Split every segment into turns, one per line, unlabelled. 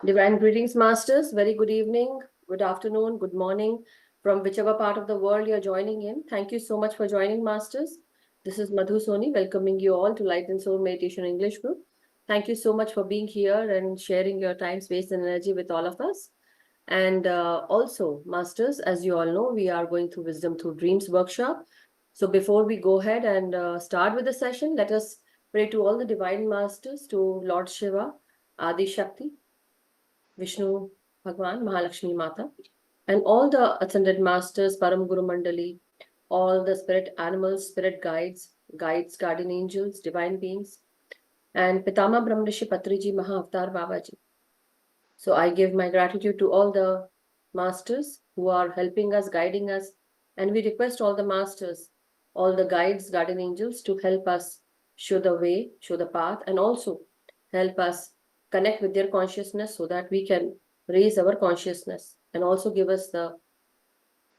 Divine greetings, Masters. Very good evening, good afternoon, good morning, from whichever part of the world you're joining in. Thank you so much for joining, Masters. This is Madhu Soni, welcoming you all to Light and Soul Meditation English Group. Thank you so much for being here and sharing your time, space, and energy with all of us. And also, Masters, as you all know, we are going through Wisdom Through Dreams workshop. So before we go ahead and start with the session, let us pray to all the Divine Masters, to Lord Shiva, Adi Shakti, Vishnu Bhagwan, Mahalakshmi Mata, and all the ascended masters, Param Guru Mandali, all the spirit animals, spirit guides, guardian angels, divine beings, and Pitama Brahmrishi Patriji Mahavatar Babaji. So I give my gratitude to all the masters who are helping us, guiding us, and we request all the masters, all the guides, guardian angels to help us show the way, show the path, and also help us connect with their consciousness so that we can raise our consciousness and also give us the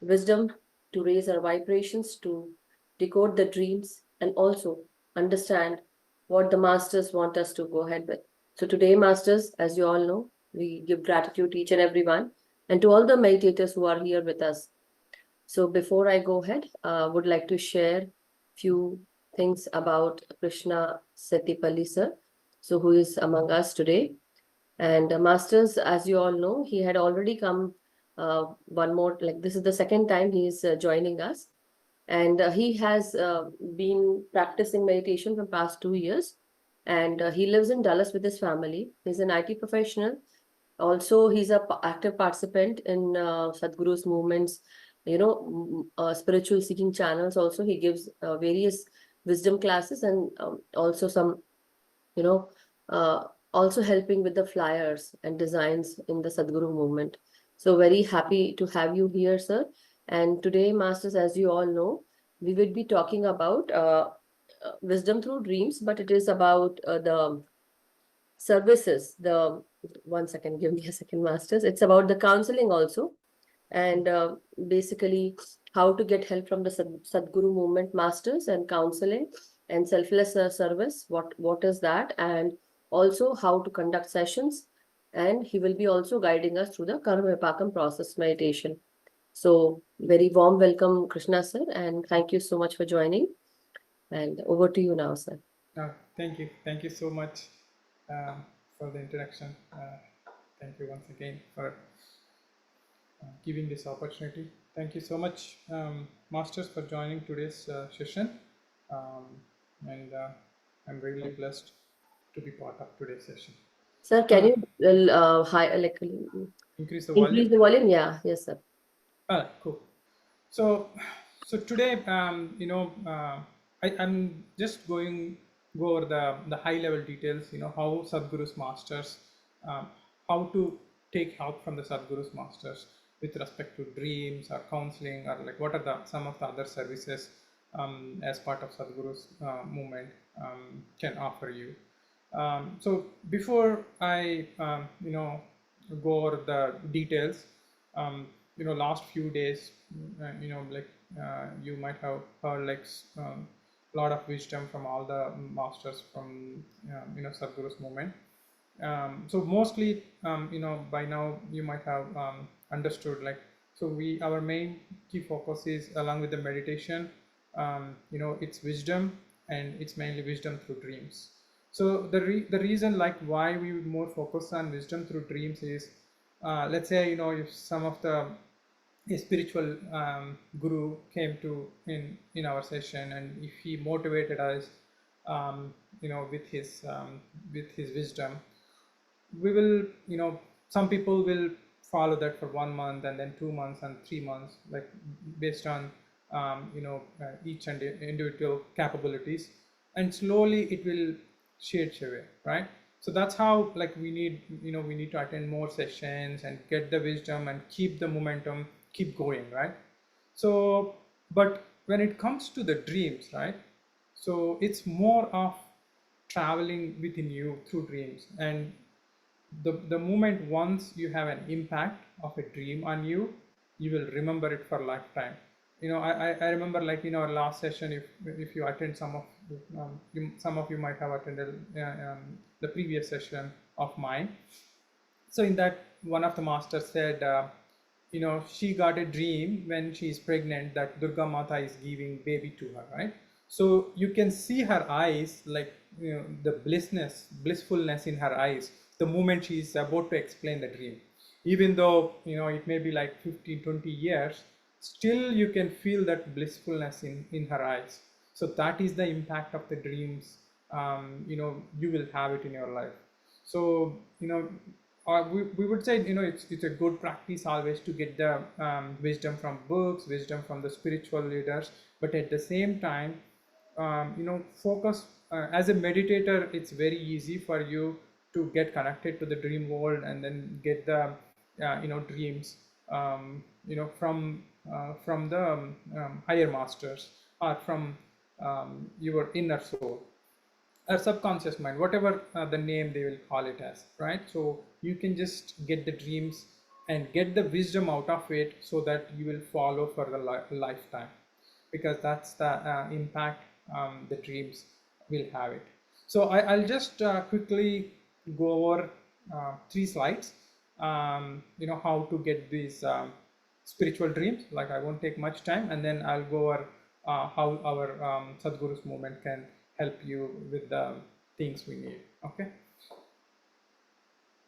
wisdom to raise our vibrations, to decode the dreams, and also understand what the masters want us to go ahead with. So today, masters, as you all know, we give gratitude to each and everyone and to all the meditators who are here with us. So before I go ahead, would like to share few things about Krishna Settipalli sir, so who is among us today. And Masters, as you all know, he had already come one more, like this is the second time he is joining us. And he has been practicing meditation for past 2 years. And he lives in Dallas with his family. He's an IT professional. Also, he's a active participant in Sadguru's movements, spiritual seeking channels. Also, he gives various wisdom classes and also some, you know, also helping with the flyers and designs in the Sadguru movement. So very happy to have you here, sir. And today, Masters, as you all know, we will be talking about wisdom through dreams, but it is about the services. One second, give me a second, Masters. It's about the counseling also, and basically how to get help from the Sadguru movement masters and counseling and selfless service. What is that? And also how to conduct sessions. And he will be also guiding us through the Karmavipakam process meditation. So very warm welcome, Krishna sir, and thank you so much for joining. And over to you now, sir.
Thank you. Thank you so much for the introduction. Thank you once again for giving this opportunity. Thank you so much, Masters, for joining today's session. And I'm really blessed to be part of today's session.
Sir, can you
Increase the
increase
volume?
the volume? Yeah, yes, sir.
Cool. So today, I'm just go over the high level details. How Sadguru's masters, um, how to take help from the Sadguru's masters with respect to dreams or counseling, or like what are some of the other services as part of Sadguru's movement can offer you. So before I go over the details, last few days, you might have heard like a lot of wisdom from all the masters from Sadhguru's movement. So mostly, by now you might have understood, like, so our main key focus is, along with the meditation, it's wisdom, and it's mainly wisdom through dreams. So the reason, like, why we would more focus on wisdom through dreams is, let's say, if some of the a spiritual guru came to in our session, and if he motivated us, with his wisdom, we will, some people will follow that for 1 month, and then 2 months and 3 months, like based on each and individual capabilities, and slowly it will shade away, right? So that's how, like, we need to attend more sessions and get the wisdom and keep the momentum, keep going, right? So, but when it comes to the dreams, right, so it's more of traveling within you through dreams. And the moment once you have an impact of a dream on you, you will remember it for a lifetime. I remember, like, in our last session, if you attend some of you might have attended the previous session of mine. So in that, one of the masters said, she got a dream when she is pregnant that Durga Mata is giving baby to her, right? So you can see her eyes, like, the blissfulness in her eyes, the moment she is about to explain the dream. Even though, it may be like 15, 20 years, still you can feel that blissfulness in her eyes. So that is the impact of the dreams. You will have it in your life. So, we would say, it's a good practice always to get the wisdom from books, wisdom from the spiritual leaders, but at the same time, focus, as a meditator. It's very easy for you to get connected to the dream world and then get the dreams, from the higher masters, or from your inner soul, or subconscious mind, whatever the name they will call it as, right? So you can just get the dreams and get the wisdom out of it, so that you will follow for the lifetime, because that's the impact the dreams will have it. So I'll just quickly go over 3 slides, how to get these spiritual dreams. Like, I won't take much time, and then I'll go over how our Sadguru's movement can help you with the things we need. Okay.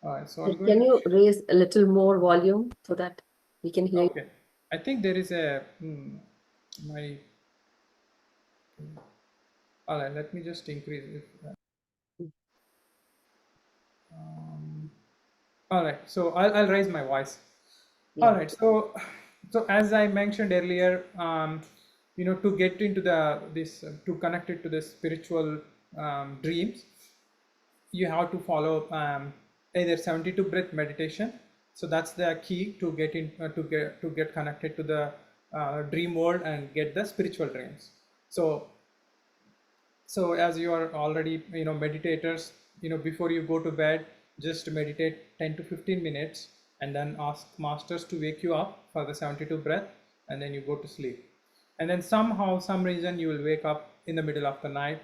All right. So I'm going
Can
to.
you raise a little more volume so that we can hear you?
Okay. I think there is a my. All right. Let me just increase it. All right. So I'll raise my voice. All
Yeah.
right. So as I mentioned earlier, to get into to connect it to the spiritual dreams, you have to follow either 72 breath meditation. So that's the key to get connected to the dream world and get the spiritual dreams. So as you are already meditators, before you go to bed, just meditate 10 to 15 minutes, and then ask masters to wake you up for the 72 breath, and then you go to sleep. And then somehow, some reason, you will wake up in the middle of the night,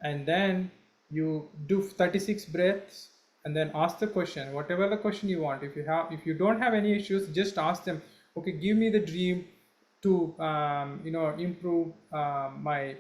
and then you do 36 breaths, and then ask the question, whatever the question you want. If you don't have any issues, just ask them, okay, give me the dream to improve my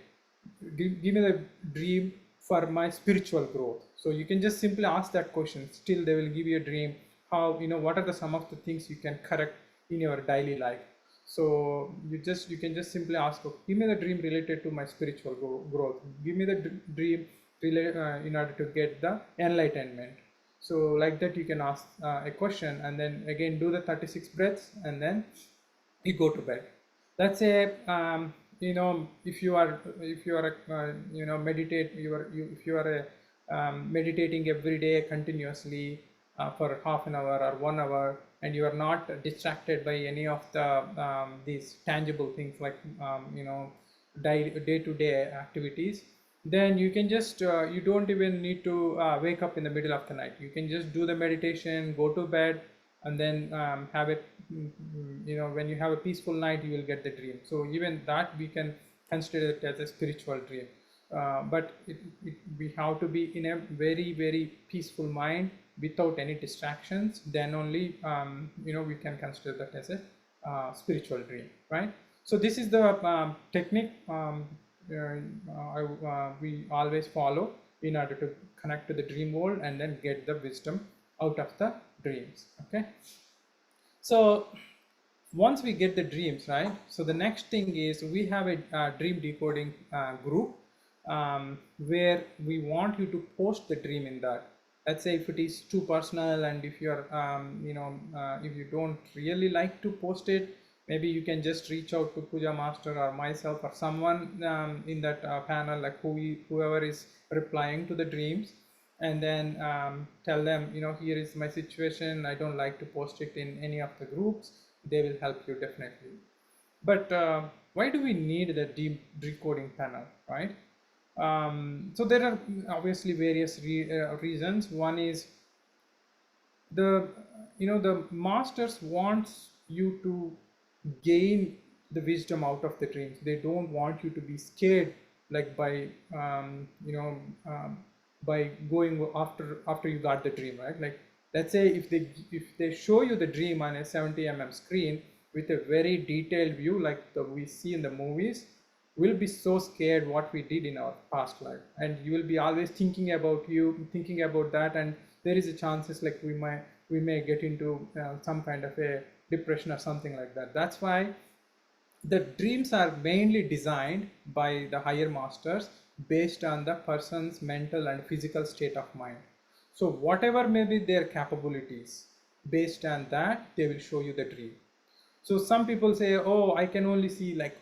give me the dream for my spiritual growth. So you can just simply ask that question. Still, they will give you a dream. How, what are the some of the things you can correct in your daily life. So you can just simply ask, okay, give me the dream related to my spiritual growth. Give me the dream in order to get the enlightenment. So like that, you can ask a question, and then again do the 36 breaths, and then you go to bed. Let's say, if you are a, meditate if you are meditating every day continuously for half an hour or 1 hour, and you are not distracted by any of the these tangible things, like day-to-day activities, then you can just you don't even need to wake up in the middle of the night. You can just do the meditation, go to bed, and then have it. When you have a peaceful night, you will get the dream. So even that, we can consider it as a spiritual dream. But we have to be in a very, very peaceful mind without any distractions. Then only we can consider that as a spiritual dream, right? So this is the technique we always follow in order to connect to the dream world and then get the wisdom out of the dreams. Okay. So once we get the dreams, right, so the next thing is we have a dream decoding group where we want you to post the dream in that. Let's say if it is too personal, and if you're if you don't really like to post it, maybe you can just reach out to Puja Master or myself or someone in that panel, like whoever is replying to the dreams, and then tell them, here is my situation, I don't like to post it in any of the groups. They will help you definitely. But why do we need the decoding panel, right? So there are obviously various reasons. One is the masters wants you to gain the wisdom out of the dreams. They don't want you to be scared, like by going after you got the dream, right? Like let's say if they show you the dream on a 70 screen with a very detailed view like we see in the movies, we'll be so scared what we did in our past life, and you will be always thinking about that, and there is a chances like we may get into some kind of a depression or something like that. That's why the dreams are mainly designed by the higher masters based on the person's mental and physical state of mind. So whatever may be their capabilities, based on that they will show you the dream. So some people say, oh, I can only see like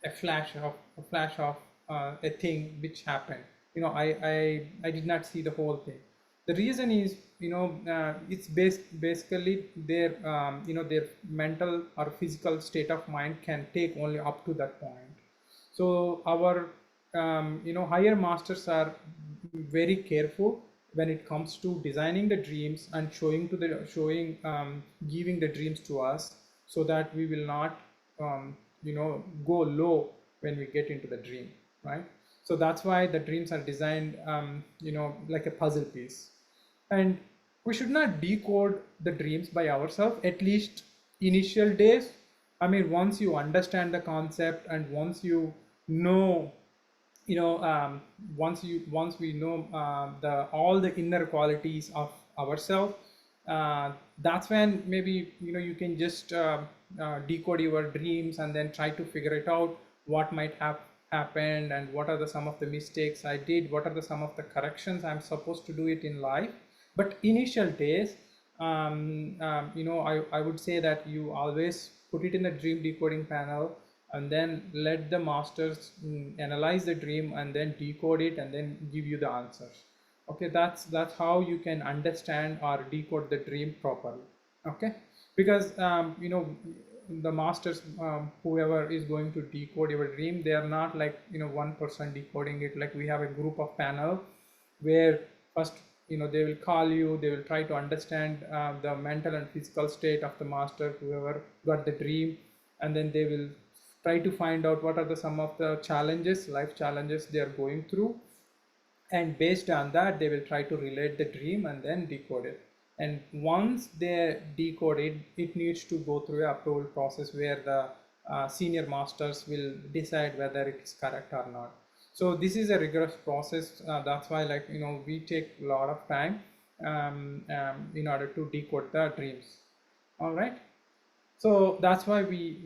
a flash of a thing which happened, I did not see the whole thing. The reason is, it's basically their their mental or physical state of mind can take only up to that point. So our higher masters are very careful when it comes to designing the dreams and giving the dreams to us, so that we will not go low when we get into the dream, right? So that's why the dreams are designed like a puzzle piece. And we should not decode the dreams by ourselves, at least initial days. I mean, once you understand the concept and once you know, once we know the all the inner qualities of ourselves, that's when maybe you can just decode your dreams and then try to figure it out, what might have happened and what are the some of the mistakes I did, what are the some of the corrections I'm supposed to do it in life. But initial days, I would say that you always put it in the dream decoding panel and then let the masters analyze the dream and then decode it and then give you the answers. Okay, that's how you can understand or decode the dream properly. Okay, because the masters, whoever is going to decode your dream, they are not like one person decoding it. Like we have a group of panel where first they will call you, they will try to understand the mental and physical state of the master whoever got the dream, and then they will try to find out what are the some of the challenges, life challenges they are going through, and based on that they will try to relate the dream and then decode it. And once they decode it, it needs to go through a approval process where the senior masters will decide whether it is correct or not. So this is a rigorous process. That's why, like we take a lot of time in order to decode the dreams. All right. So that's why we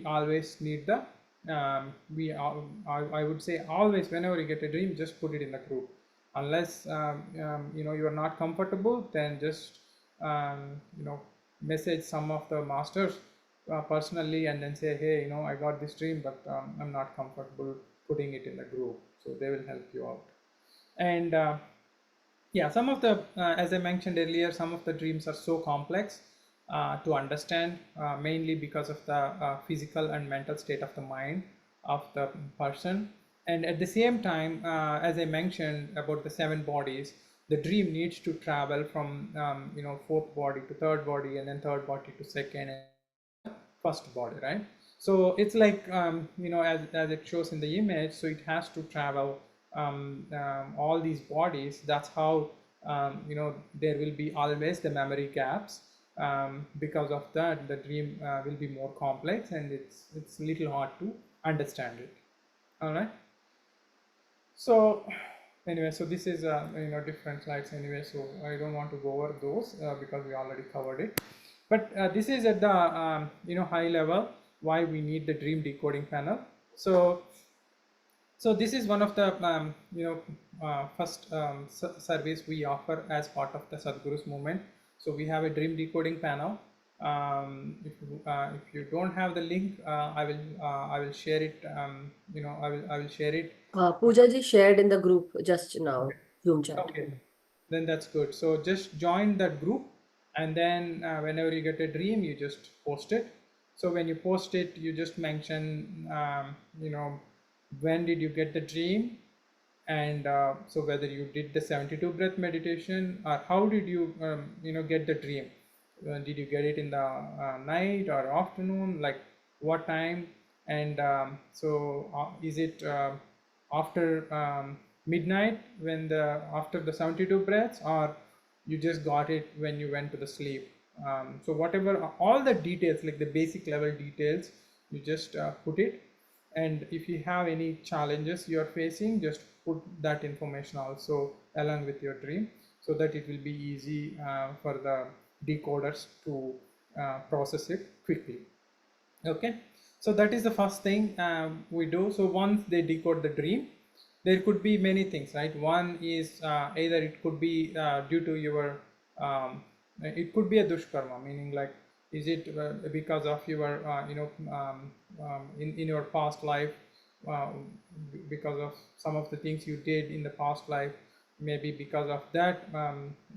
always need the I would say always, whenever you get a dream, just put it in the group. Unless you are not comfortable, then just message some of the masters personally and then say, hey, I got this dream, but I'm not comfortable putting it in the group. So they will help you out. And yeah, some of the as I mentioned earlier, some of the dreams are so complex to understand, mainly because of the physical and mental state of the mind of the person. And at the same time, as I mentioned about the 7 bodies, the dream needs to travel from fourth body to third body, and then third body to second, and to the first body, right? So it's like as it shows in the image, so it has to travel all these bodies. That's how there will be always the memory gaps. Because of that, the dream will be more complex and it's little hard to understand it. All right. So anyway, so this is different slides anyway, so I don't want to go over those because we already covered it. But this is at the high level why we need the dream decoding panel. So this is one of the first service we offer as part of the Sadguru's movement. So we have a dream decoding panel. If you don't have the link, I will share it. I will share it.
Pooja ji shared in the group just now, Zoom chat.
Okay, then that's good. So just join that group, and then whenever you get a dream, you just post it. So when you post it, you just mention when did you get the dream, and so whether you did the 72 breath meditation, or how did you get the dream. Did you get it in the night or afternoon, like what time, and is it after midnight when the after the 72 breaths, or you just got it when you went to the sleep. So whatever, all the details, like the basic level details, you just put it. And if you have any challenges you are facing, just put that information also along with your dream, so that it will be easy for the decoders to process it quickly. Okay, so that is the first thing we do. So once they decode the dream, there could be many things, right? One is either it could be due to your it could be a dushkarma, meaning like, is it because of your in your past life, uh, because of some of the things you did in the past life, maybe because of that,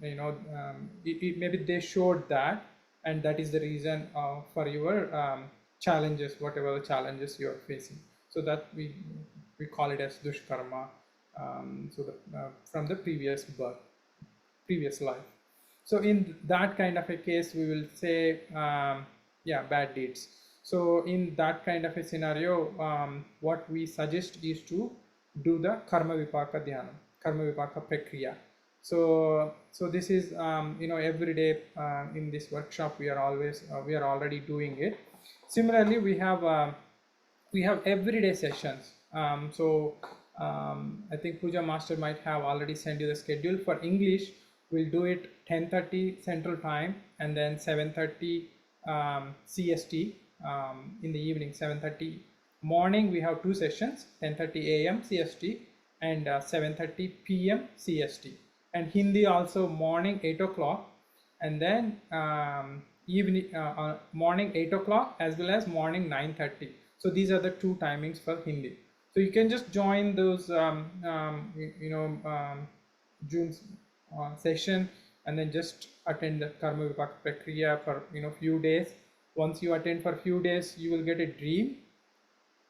maybe they showed that, and that is the reason for your challenges, whatever the challenges you are facing. So that we call it as dushkarma. So from the previous birth, previous life. So in that kind of a case, we will say, yeah, bad deeds. So in that kind of a scenario, what we suggest is to do the Karmavipaka Dhyanam, Karmavipaka Prakriya. So this is, every day in this workshop, we are already doing it. Similarly, we have everyday sessions. I think Puja Master might have already sent you the schedule. For English, we'll do it 10:30 Central Time, and then 7:30 CST in the evening. 7:30 morning we have two sessions, 10:30 a.m. CST and 7:30 p.m. CST. And Hindi also morning 8 o'clock, and then evening morning 8 o'clock as well as morning 9:30. So these are the two timings for Hindi. So you can just join those June's session, and then just attend the Karma Vipaka Prakriya for few days. Once you attend for few days, you will get a dream,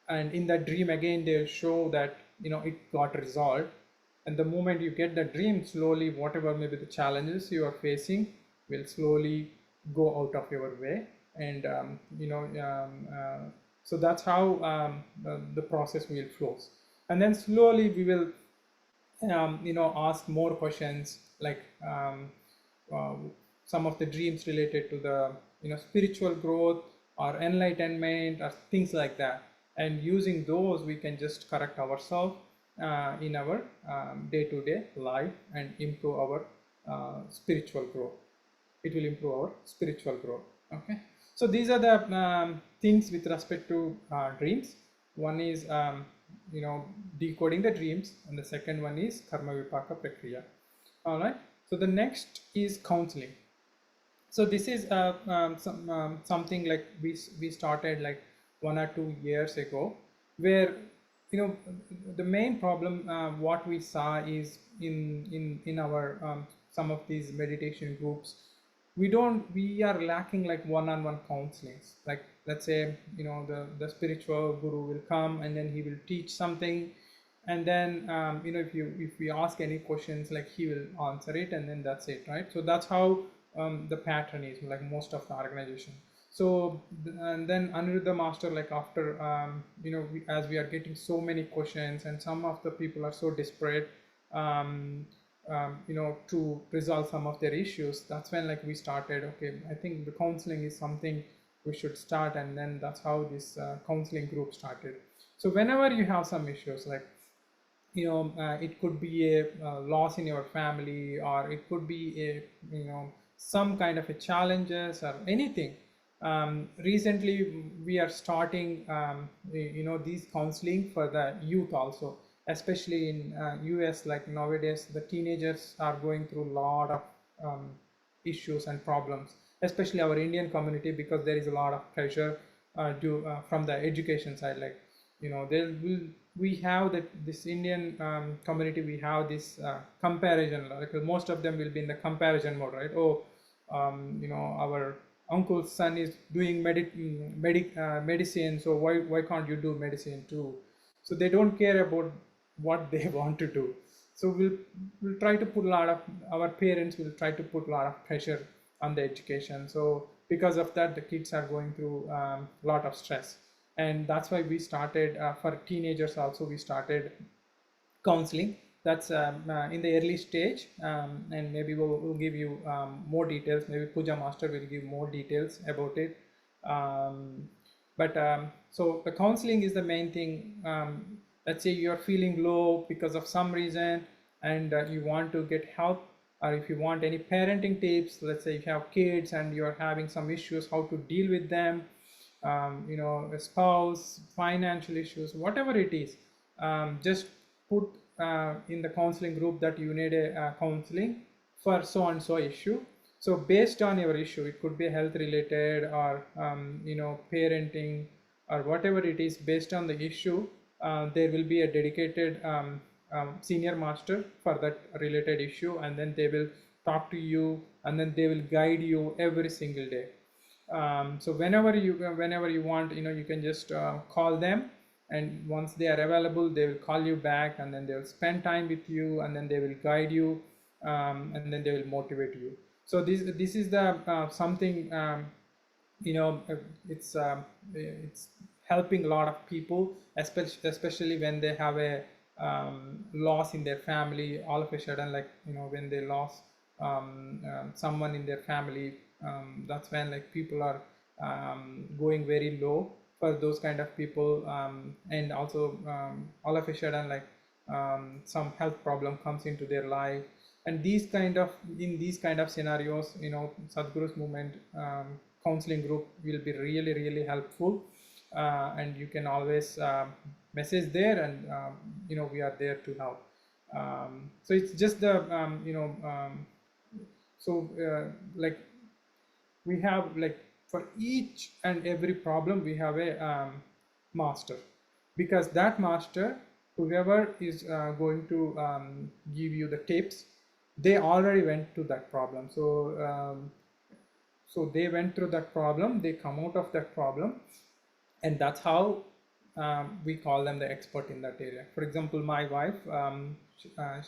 and in that dream again they'll show that it got resolved. And the moment you get the dream, slowly whatever maybe the challenges you are facing will slowly go out of your way. And so that's how the process will flows. And then slowly we will ask more questions, like uh, some of the dreams related to the spiritual growth or enlightenment or things like that. And using those, we can just correct ourselves in our day-to-day life and improve our spiritual growth. It will improve our spiritual growth. Okay, so these are the things with respect to dreams. One is decoding the dreams, and the second one is karma vipaka prakriya. All right, so the next is counseling. So this is something like we started like 1 or 2 years ago, where the main problem what we saw is in our some of these meditation groups, we are lacking like one-on-one counselings. Like, let's say the spiritual guru will come, and then he will teach something, and then if we ask any questions, like he will answer it, and then that's it, right? So that's how the pattern is, like most of the organization. So and then Aniruddha Master, like after as we are getting so many questions, and some of the people are so desperate to resolve some of their issues, that's when like we started, okay, I think the counseling is something we should start. And then that's how this counseling group started. So whenever you have some issues, like it could be a loss in your family, or it could be a some kind of a challenges or anything. Recently we are starting these counseling for the youth also, especially in US. Like nowadays the teenagers are going through a lot of issues and problems, especially our Indian community, because there is a lot of pressure from the education side. Like there will we have that this Indian community, we have this comparison, like most of them will be in the comparison mode, right? Oh, our uncle's son is doing medicine, so why can't you do medicine too? So they don't care about what they want to do. So we'll try to put a lot of, our parents will try to put a lot of pressure on the education. So because of that, the kids are going through a lot of stress. And that's why we started for teenagers also, we started counseling. that's in the early stage, and maybe we'll give you more details. Maybe Puja Master will give more details about it. So the counseling is the main thing. Let's say you're feeling low because of some reason, and you want to get help, or if you want any parenting tips, let's say you have kids and you're having some issues, how to deal with them, a spouse, financial issues, whatever it is, just put in the counseling group that you need a counseling for so and so issue. So based on your issue, it could be health related, or parenting, or whatever it is. Based on the issue, there will be a dedicated senior master for that related issue, and then they will talk to you, and then they will guide you every single day. So whenever you want, you can just call them, and once they are available, they will call you back, and then they will spend time with you, and then they will guide you, and then they will motivate you. So this is the something, you know uh, it's helping a lot of people, especially when they have a loss in their family all of a sudden, like when they lost someone in their family. That's when like people are going very low for those kind of people, and also all of a sudden, like some health problem comes into their life. And in these kind of scenarios, Sadhguru's movement counseling group will be really really helpful, and you can always message there, and we are there to help. So it's just the like we have, like, for each and every problem we have a master, because that master, whoever is going to give you the tips, they already went to that problem. So they went through that problem, they come out of that problem, and that's how we call them the expert in that area. For example, my wife,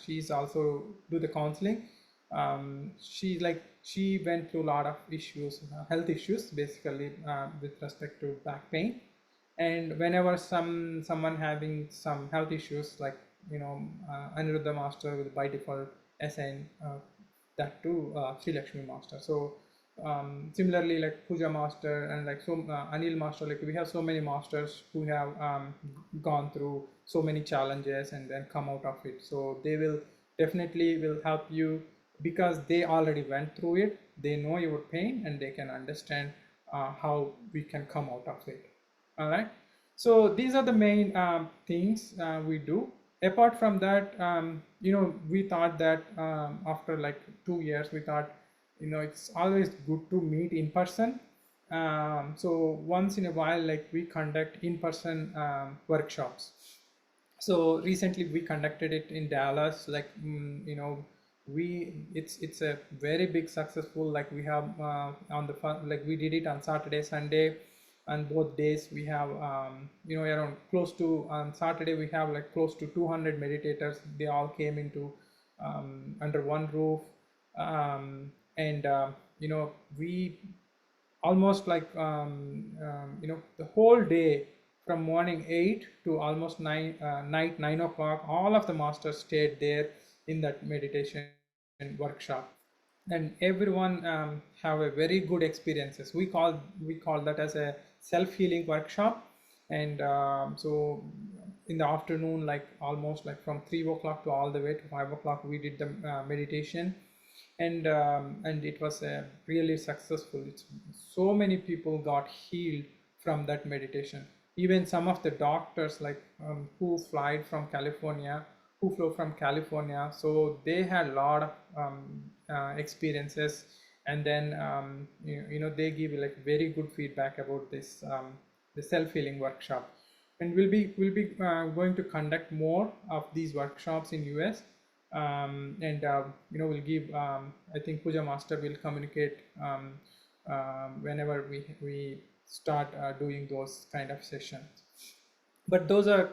she's also do the counseling. She went through a lot of issues, health issues, basically, with respect to back pain. And whenever someone having some health issues, like Aniruddha Master will by default assign that to Sri Lakshmi Master. So similarly, like Puja Master and like Anil Master, like we have so many masters who have gone through so many challenges and then come out of it. So they will definitely will help you, because they already went through it. They know your pain, and they can understand how we can come out of it. All right. So these are the main things we do. Apart from that, we thought that after like 2 years, we thought, it's always good to meet in person. So once in a while, like, we conduct in-person workshops. So recently we conducted it in Dallas, like, it's a very big successful, like we have like we did it on Saturday, Sunday, and both days we have around close to, on Saturday we have like close to 200 meditators. They all came into under one roof, and we almost like the whole day, from morning 8 to almost 9 night 9 o'clock, all of the masters stayed there in that meditation workshop, and everyone have a very good experiences. We call that as a self-healing workshop. And so in the afternoon, like almost like from 3 o'clock to all the way to 5 o'clock, we did the meditation. And it was really successful. So many people got healed from that meditation. Even some of the doctors, like who flew from California, so they had a lot of experiences. And then they give like very good feedback about this the self-healing workshop. And we'll be going to conduct more of these workshops in US. And we'll give, I think Puja Master will communicate whenever we start doing those kind of sessions. But those are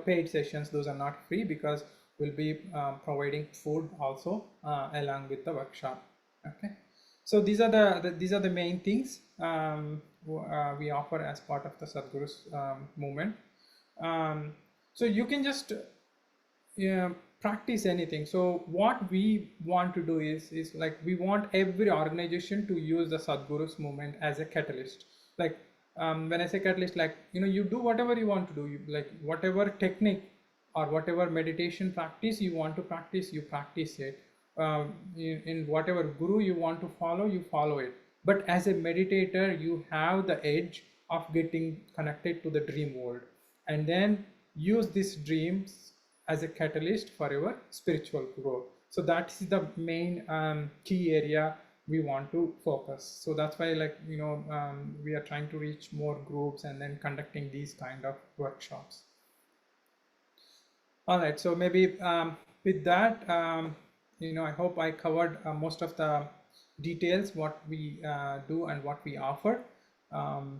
paid sessions. Those are not free, because we'll be providing food also along with the workshop. Okay, so these are the main things we offer as part of the Sadhguru's movement. So you can just practice anything. So what we want to do is like we want every organization to use the Sadguru's movement as a catalyst. Like when I say catalyst, like you do whatever you want to do. You like whatever technique or whatever meditation practice you want to practice, you practice it. In whatever guru you want to follow, you follow it. But as a meditator, you have the edge of getting connected to the dream world, and then use these dreams as a catalyst for your spiritual growth. So that's the main key area we want to focus. So that's why, like we are trying to reach more groups and then conducting these kind of workshops. All right, so maybe with that, I hope I covered most of the details, what we do and what we offer.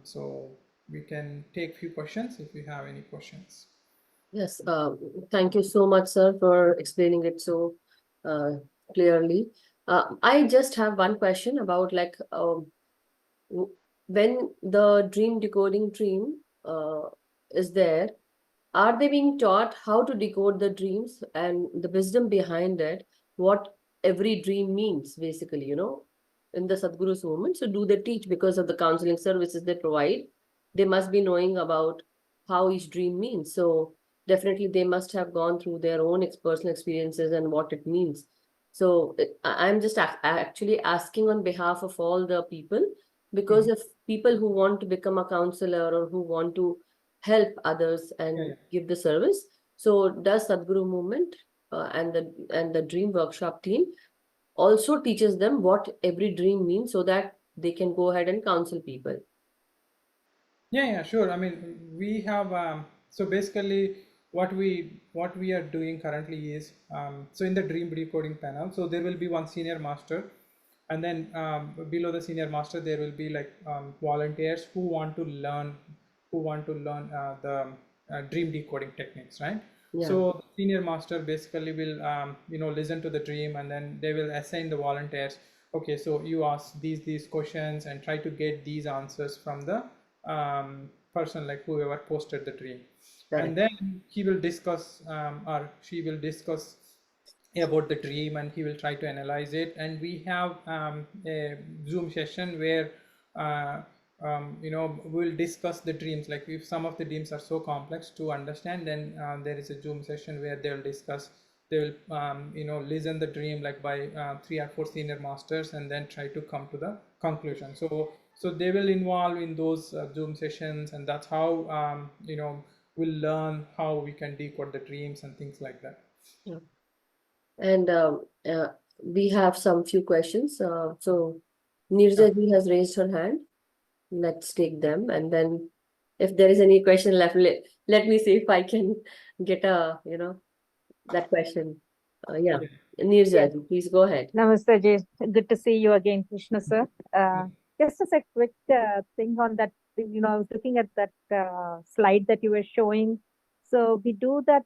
So we can take few questions if you have any questions.
Yes, thank you so much, sir, for explaining it so uh, clearly. I just have one question about like when the dream decoding dream is there, are they being taught how to decode the dreams and the wisdom behind it, what every dream means, basically, in the Sadhguru's movement? So do they teach because of the counseling services they provide? They must be knowing about how each dream means. So definitely they must have gone through their own personal experiences and what it means. So I'm just actually asking on behalf of all the people, because
Mhm.
if people who want to become a counselor or who want to help others
Yeah,
and
yeah.
give the service. So does Sadhguru movement and the dream workshop team also teaches them what every dream means so that they can go ahead and counsel people?
Yeah, sure. I mean, we have so basically what we are doing currently is so in the dream decoding panel, so there will be one senior master, and then below the senior master there will be like volunteers who want to learn the dream decoding techniques, right?
Yeah.
So the senior master basically will listen to the dream, and then they will assign the volunteers. Okay, so you ask these questions and try to get these answers from the person, like whoever posted the dream, and
Correct.
then he will discuss or she will discuss about the dream, and he will try to analyze it. And we have a Zoom session where we'll discuss the dreams. Like if some of the dreams are so complex to understand, then there is a Zoom session where they'll discuss. They will listen the dream like by 3 or 4 senior masters, and then try to come to the conclusion. So they will involve in those Zoom sessions, and that's how we'll learn how we can decode the dreams and things like that.
Yeah. And we have some few questions. So
Yeah.
Nirja ji has raised her hand. Let's take them. And then if there is any question left, let me see if I can get that question. Yeah.
Yeah.
Nirja
Yes.
ji, please go ahead.
Namaste, Jay. Good to see you again, Krishna sir.
Yeah.
Just as a quick thing on that, I was looking at that slide that you were showing. So we do that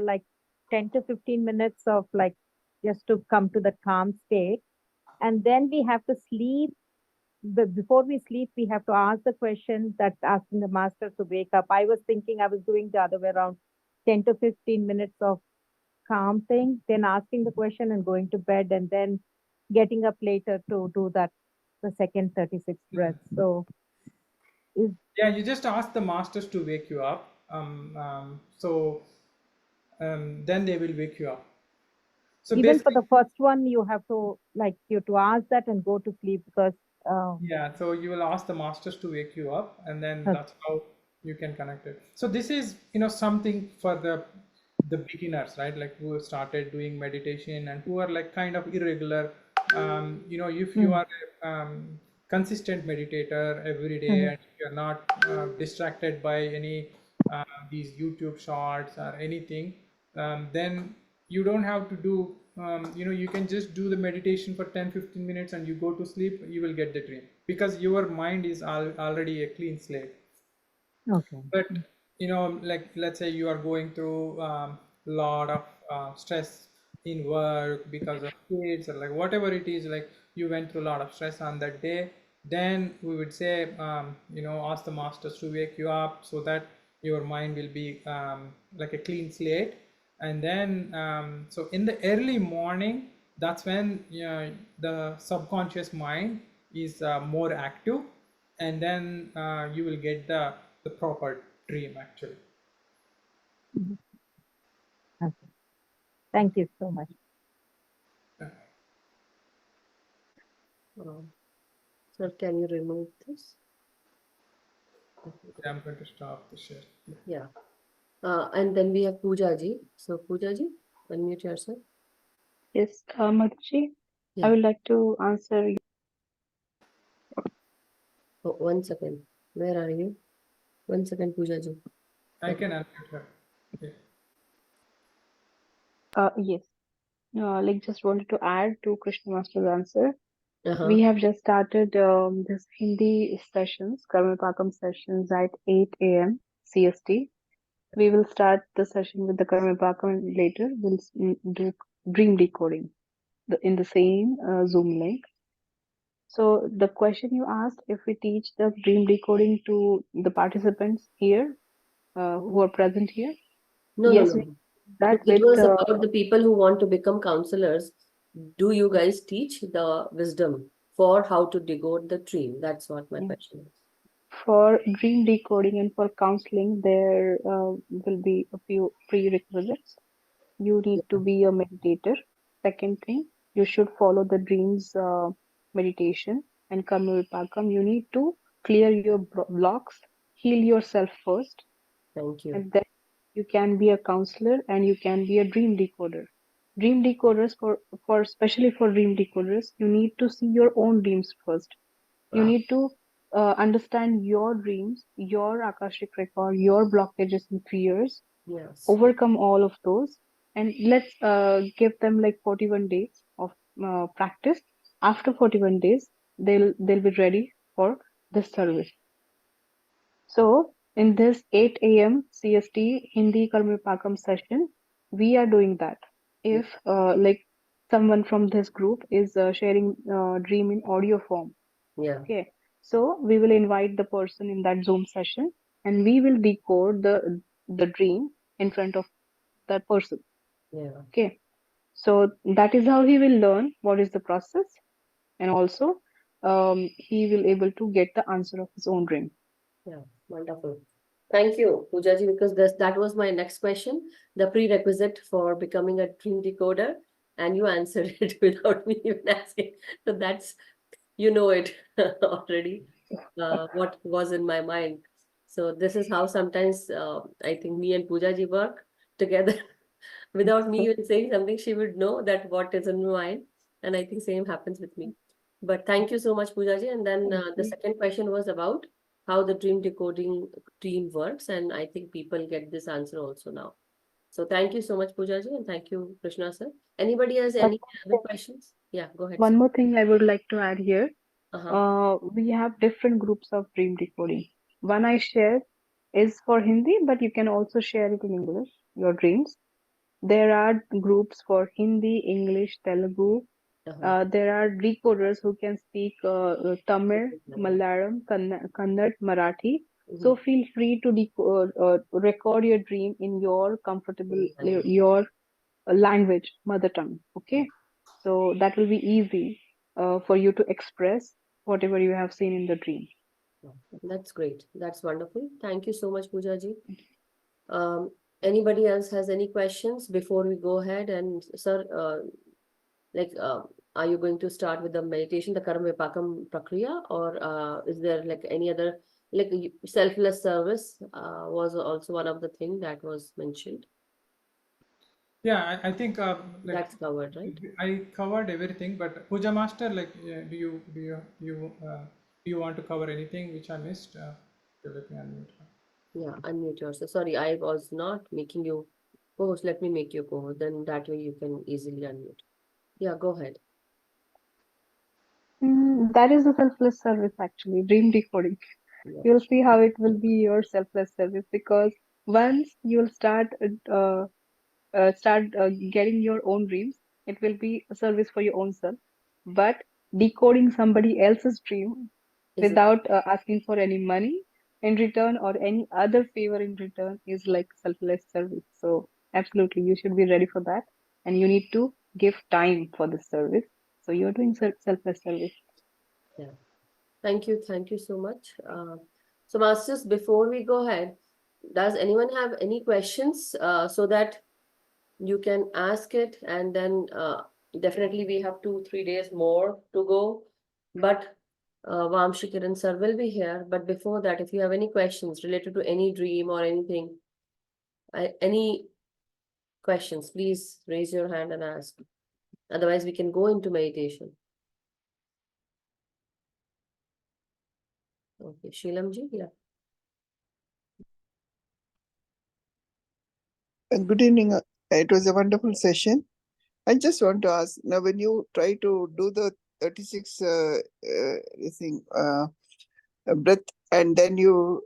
like 10 to 15 minutes of like just to come to the calm state. And then we have to sleep. Before we sleep, we have to ask the question that's asking the master to wake up. I was thinking I was doing the other way around, 10 to 15 minutes of calm thing, then asking the question and going to bed, and then getting up later to do that, the second 36 breaths. So is
Yeah, you just ask the masters to wake you up. Then they will wake you up. So
even for
basically,
the first one, you have to like you to ask that and go to sleep because
yeah. So you will ask the masters to wake you up, and then
okay.
that's how you can connect it. So this is something for the beginners, right? Like who have started doing meditation and who are like kind of irregular. If you are a consistent meditator every day, and if you're not distracted by any these YouTube shorts or anything, then you don't have to do you can just do the meditation for 10-15 minutes and you go to sleep. You will get the dream because your mind is already a clean slate.
Okay.
But like let's say you are going through lot of stress in work because of kids or like whatever it is, like you went through a lot of stress on that day, then we would say ask the masters to wake you up so that your mind will be like a clean slate. And then so in the early morning, that's when the subconscious mind is more active, and then you will get the proper dream actually.
Mhm. Okay. Thank you so much.
Sir, can you remove this?
I'm going to stop the share.
Yeah. And then we have Pooja ji. So Pooja ji, unmute yourself.
Yes, Madhuji,
Yeah.
I would like to answer.
Oh, 1 second. Where are you? 1 second, Pooja ji.
I can unmute her. Yeah.
Yes, like just wanted to add to Krishna Master's answer.
Uh-huh.
We have just started this Hindi sessions, Karmavipakam sessions at 8 a.m. CST. We will start the session with the Karmavipakam and later we'll do dream decoding in the same Zoom link. So the question you asked, if we teach the dream decoding to the participants here who are present here,
No,
yes,
no.
we that
It
with
was about the people who want to become counselors. Do you guys teach the wisdom for how to decode the dream? That's what my question is.
for dream decoding and for counseling, there will be a few prerequisites. You need to be a meditator. Second thing, you should follow the dreams meditation and Karmavipakam. You need to clear your blocks, heal yourself first,
Thank you.
and then you can be a counselor and you can be a dream decoder. Dream decoders for especially for dream decoders, you need to see your own dreams first. You
Wow.
need to understand your dreams, your Akashic record, your blockages and fears,
Yes.
overcome all of those, and let's give them like 41 days of practice. After 41 days, they'll be ready for this service. So in this 8 a.m. CST Hindi Karmavipakam session, we are doing that. If like someone from this group is sharing dream in audio form,
Yeah.
okay, so we will invite the person in that Zoom session, and we will decode the dream in front of that person.
Yeah.
Okay, so that is how he will learn what is the process, and also he will able to get the answer of his own dream.
Yeah. Wonderful. Thank you, Pooja ji, because that was my next question, the prerequisite for becoming a dream decoder, and you answered it without me even asking. So that's, you know it already, what was in my mind. So this is how sometimes I think me and Pooja ji work together. Without me even saying something, she would know that what is in my mind. And I think same happens with me. But thank you so much, Pooja ji. And then the second question was about how the dream decoding team works. And I think people get this answer also now. So thank you so much, Pooja ji, and thank you, Krishna sir. Anybody has
One
any other questions? Yeah, go ahead,
one
sir.
more thing I would like to add here.
Uh-huh.
We have different groups of dream decoding. One I shared is for Hindi, but you can also share it in English, your dreams. There are groups for Hindi, English, Telugu.
Uh-huh.
There are decoders who can speak Tamil, Malayalam, Kannada, Marathi. So feel free to record your dream in your comfortable, your language, mother tongue. Okay, so that will be easy for you to express whatever you have seen in the dream.
That's great. That's wonderful. Thank you so much, Pooja ji. Anybody else has any questions before we go ahead? And sir, like, are you going to start with the meditation, the Karmavipakam Prakriya, or is there like any other, like selfless service was also one of the thing that was mentioned?
Yeah, I think like
That's covered, right?
I covered everything, but Puja Master, like, do you want to cover anything which I missed? Let me unmute.
Yeah, unmute yourself. Sorry, I was not making you co-host. Let me make you co-host. Then that way you can easily unmute. Yeah, go ahead.
That is the selfless service actually, dream decoding.
Yeah.
You'll see how it will be your selfless service, because once you'll start getting your own dreams, it will be a service for your own self. But decoding somebody else's dream
Is it?
without asking for any money in return or any other favor in return is like selfless service. So absolutely. You should be ready for that, and you need to give time for this service. So you're doing selfless service.
Yeah. Thank you. Thank you so much. So, Masters, before we go ahead, does anyone have any questions so that you can ask it? And then definitely we have 2-3 days more to go. But Vamshikar and Sir will be here. But before that, if you have any questions related to any dream or anything, any questions, please raise your hand and ask. Otherwise, we can go into meditation. Okay, Sheelamji, yeah.
Good evening. It was a wonderful session. I just want to ask now, when you try to do the 36 breath, and then you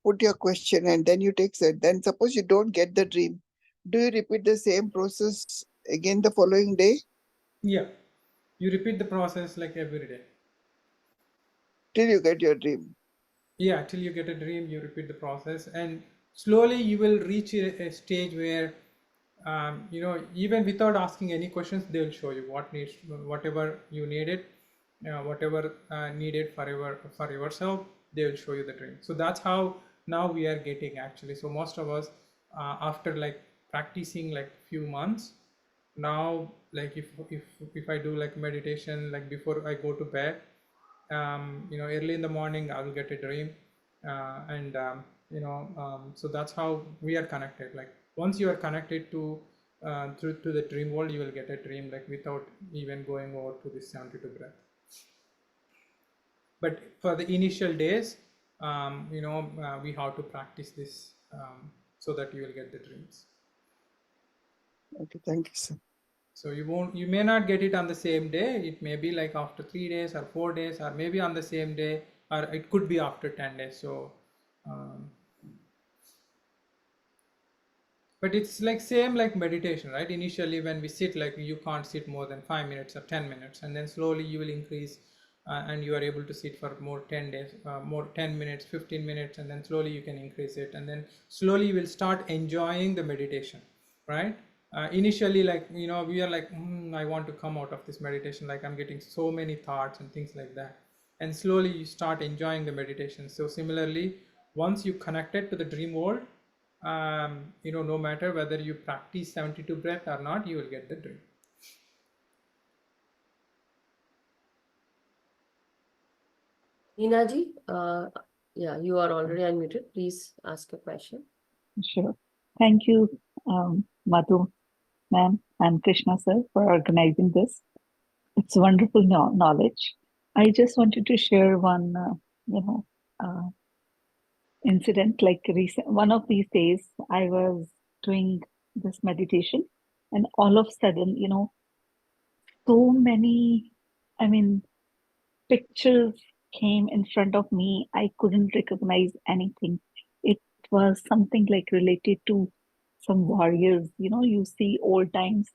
put your question, and then you take set, then suppose you don't get the dream, do you repeat the same process again the following day
Yeah, you repeat the process like every day.
till you get your dream?
Yeah, till you get a dream, you repeat the process, and slowly you will reach a stage where even without asking any questions, they will show you whatever you needed, whatever needed for yourself, they will show you the dream. So that's how now we are getting actually. So most of us, after like practicing like few months, now like if I do like meditation, like before I go to bed, early in the morning I will get a dream, and so that's how we are connected. Like once you are connected to through to the dream world, you will get a dream like without even going over to this 72 breath. But for the initial days, we have to practice this, so that you will get the dreams.
Okay, thank you, sir.
So you may not get it on the same day. It may be like after 3 days or 4 days, or maybe on the same day, or it could be after 10 days. So but it's like same like meditation, right? Initially when we sit, like you can't sit more than 5 minutes or 10 minutes, and then slowly you will increase, and you are able to sit for more 10 days, more 10 minutes, 15 minutes, and then slowly you can increase it, and then slowly you will start enjoying the meditation, right? Initially, like we are like, I want to come out of this meditation, like I'm getting so many thoughts and things like that, and slowly you start enjoying the meditation. So similarly, once you connected to the dream world, no matter whether you practice 72 breath or not, you will get the dream.
Ninaji, yeah, you are already unmuted. Please ask a question.
Sure. Thank you, Madhu, ma'am, and Krishna sir for organizing this. It's wonderful knowledge. I just wanted to share one, uh, incident. Like one of these days, I was doing this meditation, and all of a sudden, so many, I mean, pictures came in front of me. I couldn't recognize anything. It was something like related to some warriors, you see old times.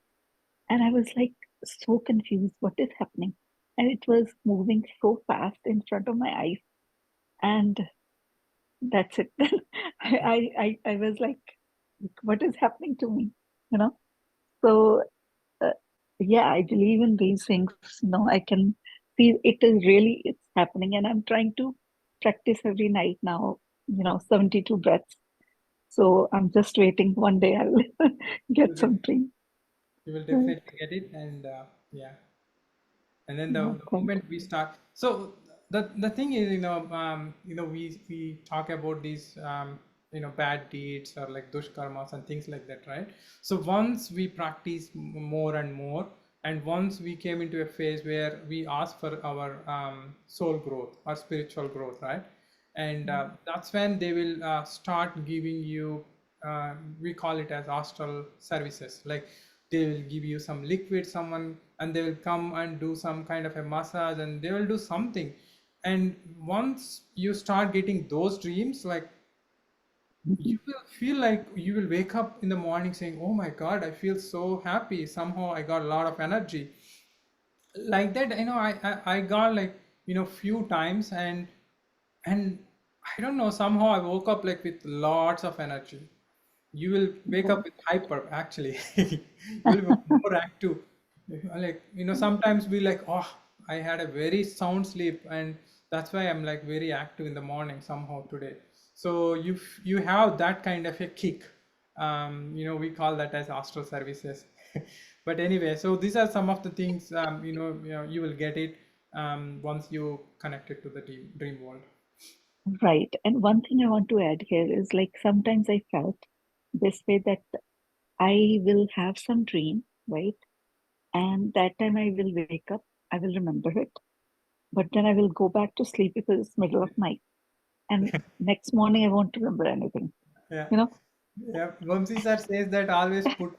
And I was like so confused. What is happening? And it was moving so fast in front of my eyes. And that's it. I was like, what is happening to me? So uh, yeah, I believe in these things. I can see it's happening, and I'm trying to practice every night now. 72 breaths. So I'm just waiting. One day I'll get something.
You will definitely get it, and yeah. And then the moment we start, so the thing is, we talk about these bad deeds or like dushkarmas and things like that, right? So once we practice more and more, and once we came into a phase where we ask for our soul growth or spiritual growth, right? And that's when they will start giving you, we call it as astral services. Like they will give you some liquid, someone, and they will come and do some kind of a massage, and they will do something. And once you start getting those dreams, like you will feel like you will wake up in the morning saying, oh my god, I feel so happy, somehow I got a lot of energy like that. I got like few times, and I don't know, somehow I woke up like with lots of energy. you will wake up with hyper actually. You will be more active. Like, sometimes we like, oh, I had a very sound sleep, and that's why I'm like very active in the morning somehow today. So you have that kind of a kick. We call that as astral services. But anyway, so these are some of the things, you will get it once you connect it to the dream world.
Right. And one thing I want to add here is like sometimes I felt this way that I will have some dream, right? And that time I will wake up, I will remember it, but then I will go back to sleep because it's middle of night. And next morning I won't remember anything.
Yeah.
You know?
Yeah, Vamsi sir says that always put,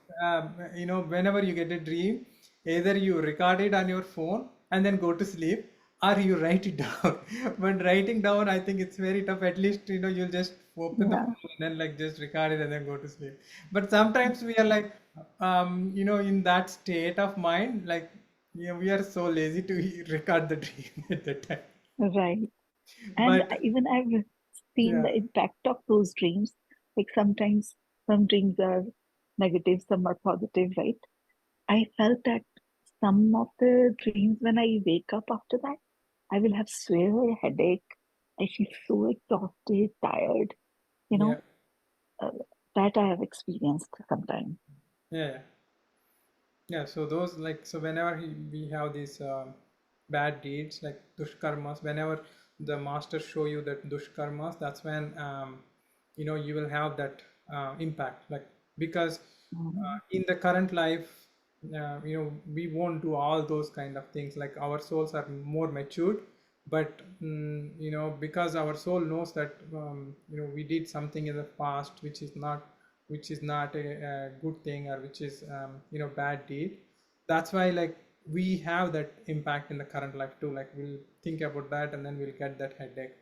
whenever you get a dream, either you record it on your phone and then go to sleep, or you write it down. But writing down, I think it's very tough. At least, you'll just open the
Yeah.
phone and then like just record it and then go to sleep. But sometimes we are like, in that state of mind, like, we are so lazy to record the dream at that time.
Right. And
But
even I've seen
yeah,
the impact of those dreams. Like sometimes some dreams are negative, some are positive, right? I felt that some of the dreams when I wake up after that, I will have severe headache. I feel so exhausted, tired, you
yeah,
know, uh, that I have experienced sometimes.
yeah. Yeah, so those like, so whenever we have these bad deeds like dushkarmas, whenever the masters show you that dushkarmas, that's when you will have that impact. Like, because
Mhm.
in the current life, we won't do all those kind of things. Like, our souls are more matured, but because our soul knows that we did something in the past which is not a good thing, or which is bad deed. That's why, like, we have that impact in the current life too. Like, we'll think about that and then we'll get that headache.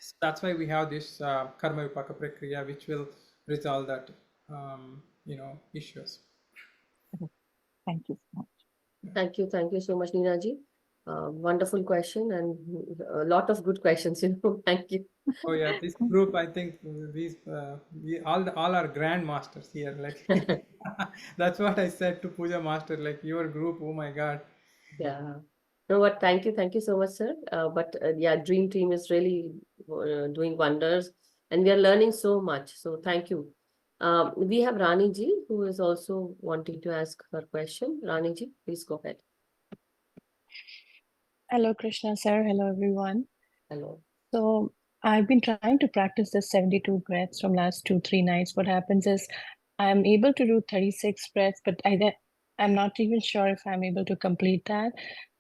So that's why we have this Karmavipaka Prakriya, which will resolve that issues.
Thank you so much.
Thank you so much, Neena ji. Wonderful question and a lot of good questions, Thank you.
Oh yeah, this group, I think these we all are grandmasters here. Like, that's what I said to Puja Master. Like, your group, oh my God.
Yeah. No, but thank you so much, sir. But yeah, Dream Team is really doing wonders, and we are learning so much. So thank you. We have Rani ji who is also wanting to ask her question. Rani ji, please go ahead.
Hello, Krishna sir. Hello, everyone.
Hello.
So I've been trying to practice this 72 breaths from last 2, 3 nights. What happens is I'm able to do 36 breaths, but I'm not even sure if I'm able to complete that.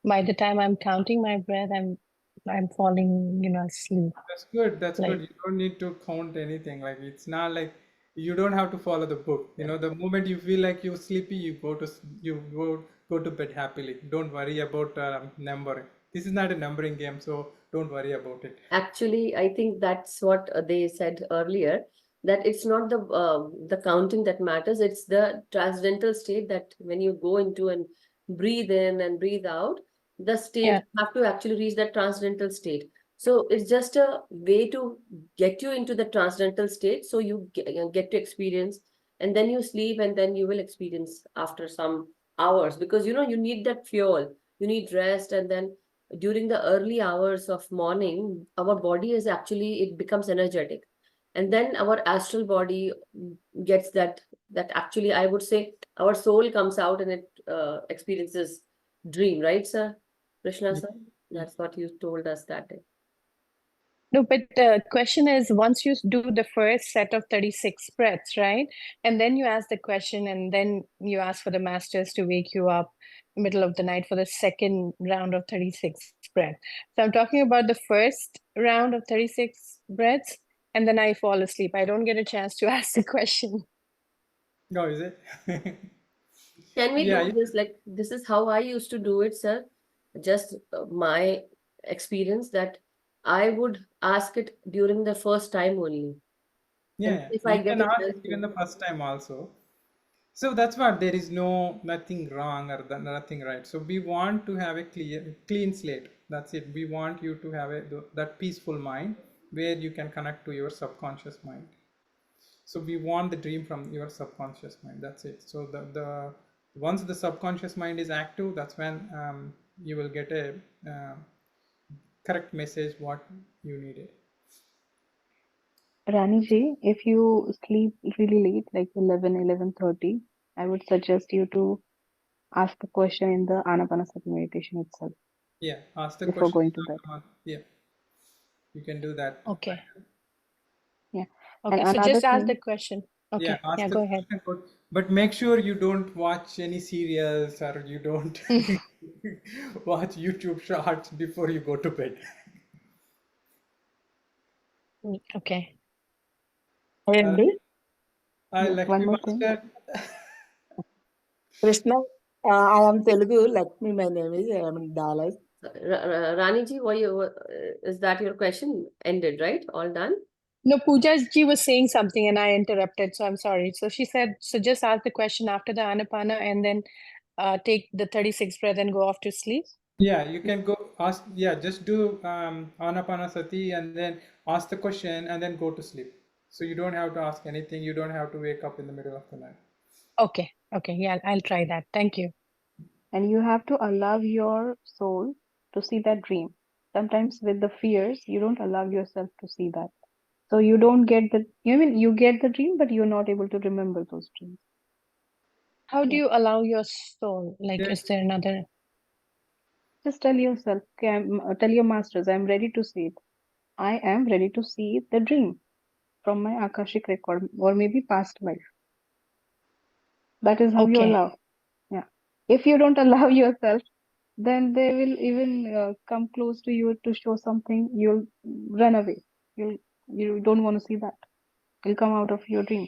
By the time I'm counting my breath, I'm falling, asleep.
That's good. That's
Like,
good. You don't need to count anything. Like, it's not like you don't have to follow the book. The moment you feel like you're sleepy, you go to bed happily. Don't worry about numbering. This is not a numbering game, so don't worry about it.
Actually, I think that's what they said earlier, that it's not the counting that matters, it's the transcendental state that when you go into and breathe in and breathe out, the state,
yeah,
you have to actually reach that transcendental state. So it's just a way to get you into the transcendental state, so you get to experience, and then you sleep, and then you will experience after some hours, because you need that fuel, you need rest, and then during the early hours of morning, our body is actually, it becomes energetic, and then our astral body gets that actually, I would say, our soul comes out and it experiences dream, right, sir? Krishna
Yeah.
sir, that's what you told us that day.
no, but the question is, once you do the first set of 36 breaths, right? And then you ask the question, and then you ask for the masters to wake you up middle of the night for the second round of 36 breaths. So I'm talking about the first round of 36 breaths, and then I fall asleep. I don't get a chance to ask the question.
No, is it?
Can we
Yeah,
do this? Like, this is how I used to do it, sir. Just my experience that I would ask it during the first time only. And
yeah.
if I
You
get
can
a
ask
chance
even
to.
the first time also. So that's what, there is nothing wrong or nothing right. So we want to have a clean slate. That's it. We want you to have that peaceful mind where you can connect to your subconscious mind. So we want the dream from your subconscious mind. That's it. So the once the subconscious mind is active, that's when you will get a correct message what you needed.
Rani ji, if you sleep really late, like 11:30, I would suggest you to ask the question in the Anapanasati meditation itself
Yeah, ask the
before
question.
going to bed.
Yeah, you can do that.
Okay.
Yeah.
Okay.
And
So
another
just ask the
thing,
question.
Yeah,
Okay.
ask
Yeah,
the
go ahead.
question, but make sure you don't watch any serials or you don't watch YouTube shorts before you go to bed.
Okay.
అండి
I
yeah, one
Lakshmi
more thing.
Master.
Krishna I am Telugu Lakshmi my name is I am in Dallas
Rani ji, is that your question ended, right? All done?
No, Pooja ji was saying something and I interrupted, so I'm sorry. So she said, so just ask the question after the Anapana and then take the 36 breath and go off to sleep.
Yeah, you can go ask. Yeah, just do Anapanasati and then ask the question and then go to sleep. So you don't have to ask anything. You don't have to wake up in the middle of the night.
Okay. Okay. Yeah, I'll try that. Thank you.
And you have to allow your soul to see that dream. Sometimes with the fears, you don't allow yourself to see that. So you don't get the, you get the dream, but you're not able to remember those dreams.
How do
Yeah.
you allow your soul? Like,
Yeah.
is there another?
Just tell yourself, okay, tell your masters, I'm ready to see it. I am ready to see the dream from my Akashic record or maybe past life. That is how you
Okay.
allow. Yeah. If you don't allow yourself, then they will even come close to you to show something. You'll run away. You don't want to see that. You'll come out of your dream.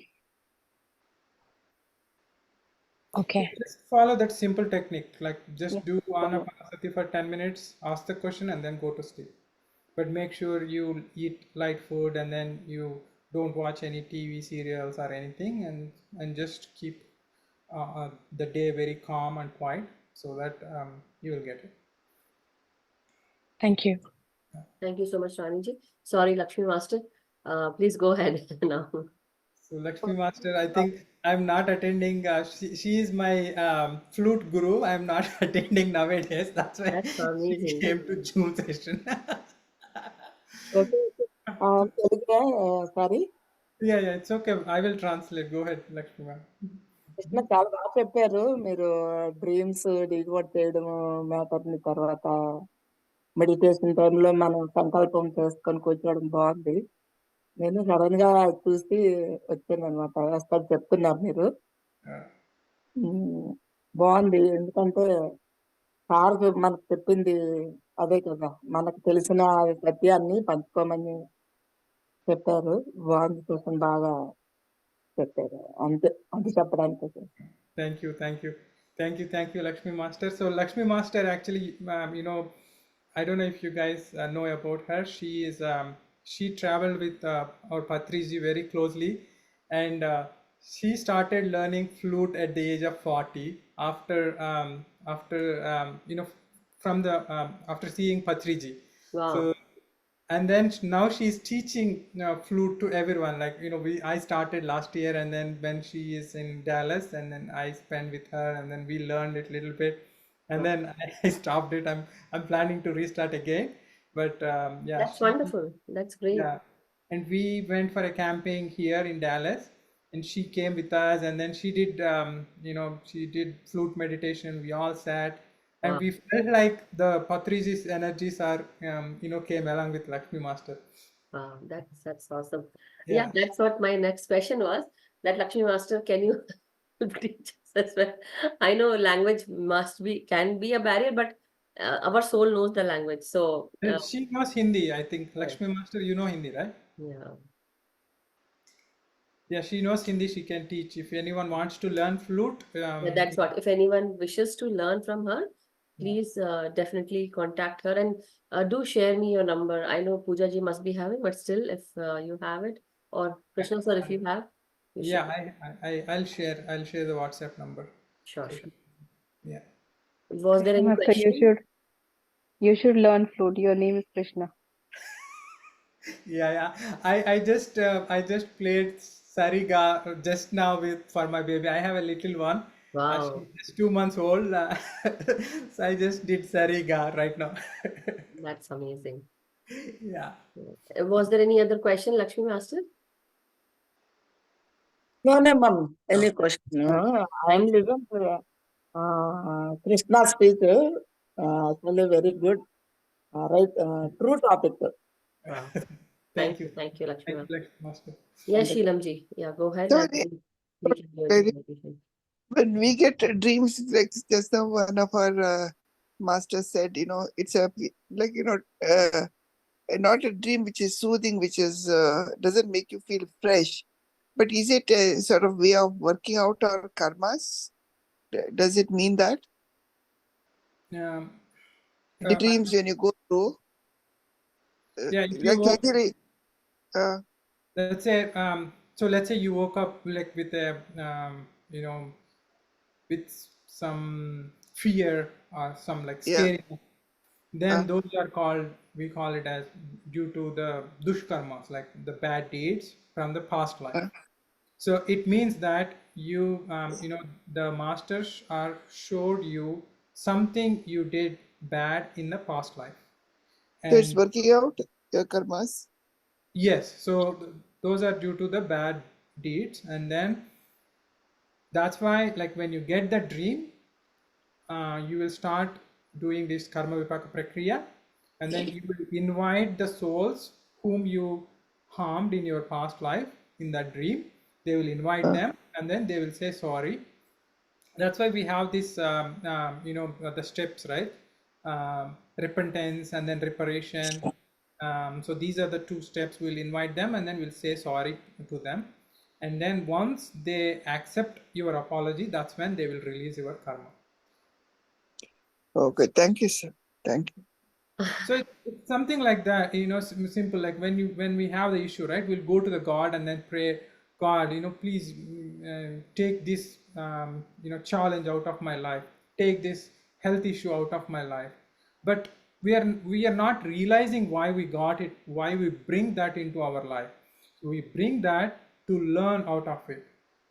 Okay.
Just follow that simple technique. Like just
Yeah.
do Anapanasati for 10 minutes, ask the question, and then go to sleep. But make sure you eat light food and then you don't watch any TV serials or anything, and just keep the day very calm and quiet so that you will get it.
Thank you.
Thank you so much, Rani ji. Sorry, Lakshmi Master. Please go ahead now.
So Lakshmi Master, I think I'm not attending. She is my flute guru. I'm not attending nowadays. That's why
That's
she
amazing.
came to Zoom session.
Okay తెలుగుగా sorry
Yeah, it's okay. I will translate. Go ahead, Lakshmi ma'am.
Krishna చాలా బాగా చెప్పారు మీరు dreams decode చేయడము మ్యాటర్ని తర్వాత meditation టైంలో మనం సంకల్పం చేసుకొని కూర్చోవడం బాగుంది నేను సడన్ గా చూసి వచ్చాను అనమాట అసలు చెప్తున్నారు మీరు బాగుంది ఎందుకంటే సార్ మనకు చెప్పింది అదే కదా మనకు తెలిసిన సత్యాన్ని పంచుకోమని చెప్పారు బాగుంది కోసం బాగా చెప్పారు అంతే అది చెప్పడానికి
Thank you, Lakshmi Master. So Lakshmi Master actually, I don't know if you guys know about her. She traveled with our Patriji very closely, and she started learning flute at the age of 40 after from the after seeing Patriji.
Wow.
So and then now she's teaching flute to everyone. Like I started last year, and then when she is in Dallas, and then I spent with her, and then we learned it a little bit, and then I stopped it. I'm planning to restart again, but yeah,
That's wonderful. That's great.
yeah, and we went for a camping here in Dallas, and she came with us, and then she did she did flute meditation. We all sat, and
Wow.
we felt like the Patriji's energies are came along with Lakshmi Master.
Wow, that's awesome.
Yeah.
Yeah, that's what my next question was. That Lakshmi Master, can you teach us as well? I know language can be a barrier, but our soul knows the language. So
She knows Hindi, I think. Lakshmi Master, you know Hindi, right?
yeah.
Yeah, she knows Hindi. She can teach. If anyone wants to learn flute,
Yeah, that's what. If anyone wishes to learn from her, please definitely contact her and do share me your number. I know Pooja ji must be having, but still, if you have it, or Krishna sir, if you have, you
yeah,
share.
I'll share the WhatsApp number.
Sure, sure.
Yeah.
Was there any
Master,
question?
you should learn flute. Your name is Krishna.
Yeah. I just played Sariga just now for my baby. I have a little one.
Wow,
She's just 2 months old. So I just did Sariga right now.
that's amazing.
Yeah.
Was there any other question, Lakshmi Master?
No, no, ma'am. Any question? I am listening to Krishna speech. Actually, very good. Right. True topic.
Wow.
Thank you.
Thank you, Lakshmi
Thank
Master.
you, Master.
Yes, Sheelamji. Yeah, go ahead
So
and we can do
very-
the meditation.
when we get dreams, like just now one of our masters said, it's a like not a dream which is soothing, which is doesn't make you feel fresh, but is it a sort of way of working out our karmas? Does it mean that
Um,
the dreams when you go through,
yeah, if you
like
walk,
usually, uh,
let's say, so let's say you woke up like with a, with some fear or some like
yeah,
scary, then those are called, we call it as due to the dushkarmas, like the bad deeds from the past life.
uh,
So it means that you, the masters are showed you something you did bad in the past life.
so it's
And
working out your karmas.
yes, so those are due to the bad deeds. And then that's why, like when you get the dream, you will start doing this Karmavipakam prakriya, and then you will invite the souls whom you harmed in your past life in that dream. They will invite them, and then they will say sorry. That's why we have this, the steps, right? Repentance and then reparation. So these are the two steps. We'll invite them, and then we'll say sorry to them. And then once they accept your apology, that's when they will release your karma.
Okay, thank you, sir. Thank you.
So it's something like that, simple. Like when we have the issue, right? We'll go to the God and then pray, God, please take this, challenge out of my life. Take this health issue out of my life. But we are not realizing why we got it, why we bring that into our life. So we bring that to learn out of it.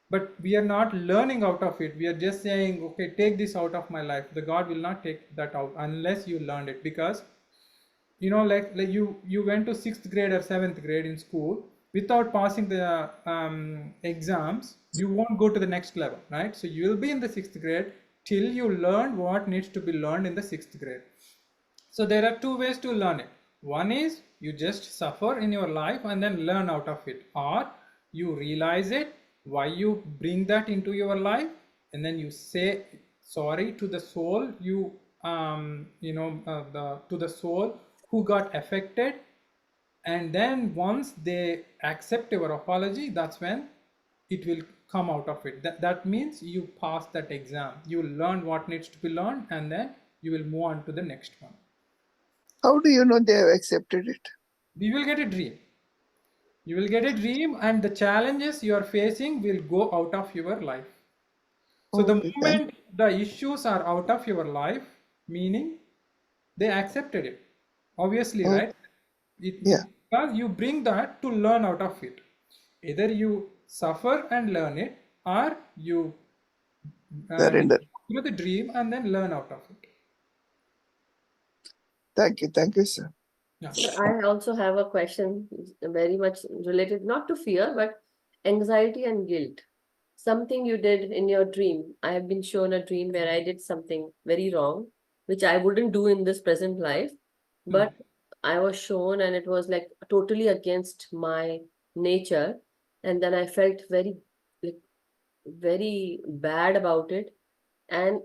But we are not learning out of it. We are just saying, okay, take this out of my life. The God will not take that out unless you learned it. Because like you went to 6th grade or 7th grade in school without passing the exams, you won't go to the next level, right? So you will be in the 6th grade till you learn what needs to be learned in the 6th grade. So there are two ways to learn it. One is you just suffer in your life and then learn out of it, or you realize it, why you bring that into your life, and then you say sorry to the soul, to the soul who got affected. And then once they accept your apology, that's when it will come out of it. That means you pass that exam, you learn what needs to be learned, and then you will move on to the next one.
How do you know they have accepted it?
You will get a dream. You will get a dream, and the challenges you are facing will go out of your life. So the
Okay,
moment the issues are out of your life, meaning they accepted it, obviously,
oh,
right?
yeah,
Because you bring that to learn out of it. Either you suffer and learn it, or you
surrender.
go through the dream and then learn out of it.
Thank you, sir.
Yeah.
So I also have a question very much related not to fear, but anxiety and guilt. Something you did in your dream. I have been shown a dream where I did something very wrong, which I wouldn't do in this present life, but I was shown and it was like totally against my nature. And then I felt like, very bad about it. And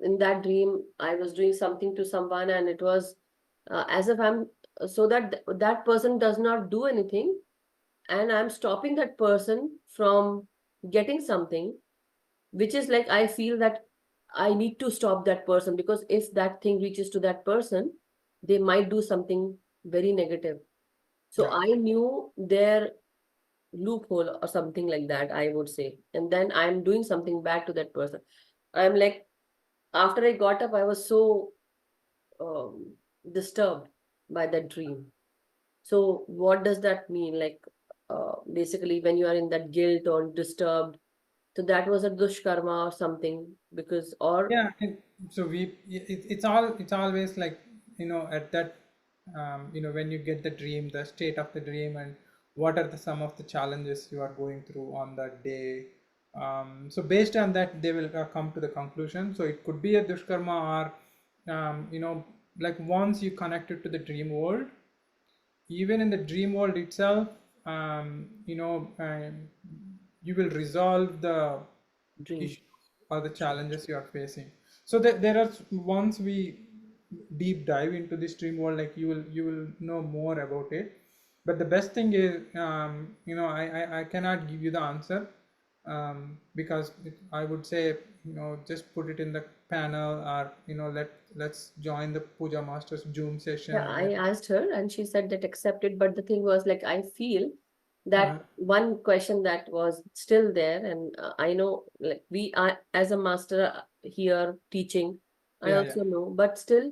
in that dream, I was doing something to someone, and it was as if I'm so that that person does not do anything, and I'm stopping that person from getting something, which is like I feel that I need to stop that person, because if that thing reaches to that person, they might do something very negative. So
Yeah.
I knew their loophole or something like that, I would say, and then I'm doing something bad to that person. I'm like, after I got up, I was so disturbed by that dream. So what does that mean? Like, basically when you are in that guilt or disturbed. So that was a dushkarma or something, because, or
Yeah, so it's always like, at that, when you get the dream, the state of the dream, and what are the some of the challenges you are going through on that day. So based on that, they will come to the conclusion. So it could be a dushkarma, or like once you connect it to the dream world, even in the dream world itself, you will resolve the
dream.
issues or the challenges you are facing. So there are, once we deep dive into this dream world, like you will know more about it. But the best thing is, I cannot give you the answer, because I would say, just put it in the panel, or let's join the Puja Masters Zoom session,
Yeah,
and
I
then
asked her and she said that accepted. But the thing was, like, I feel that
uh,
one question that was still there, and I know, like, we are as a master here teaching, I
yeah, yeah.
also know, but still,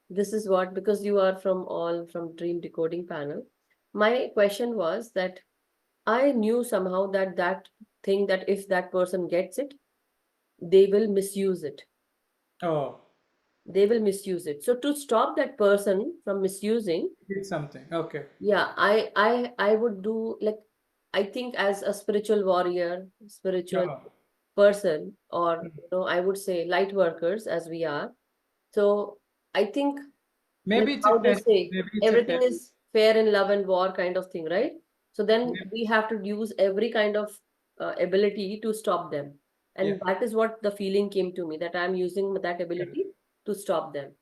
this is what, because you are from dream decoding panel. My question was that I knew somehow that that thing, that if that person gets it, they will misuse it.
Oh,
They will misuse it. So to stop that person from misusing,
it's something. Okay.
yeah, I would do, like, I think as a spiritual warrior, spiritual
Yeah.
person, or
Mm.
I would say light workers as we are. So I think, like
Maybe it's a
how they
test.
say,
Maybe it's a
everything
test.
is fair in love and war kind of thing, right? So then
Maybe,
we have to use every kind of ability to stop them.
yeah.
And that is what the feeling came to me, that I'm using that
Yeah.
ability to stop them.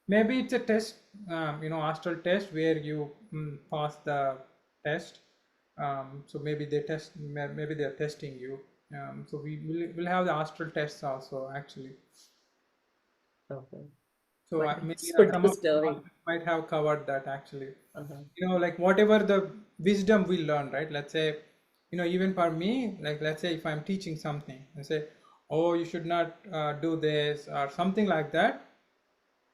Maybe it's a test, astral test where you pass the test. So maybe maybe they're testing you. So we'll have the astral tests also, actually.
Okay.
So
But
maybe
it's so
some of the
disturbing.
masters might have covered that, actually.
Uh-huh.
Like whatever the wisdom we learn, right? Let's say, even for me, like let's say if I'm teaching something and say, oh, you should not do this or something like that.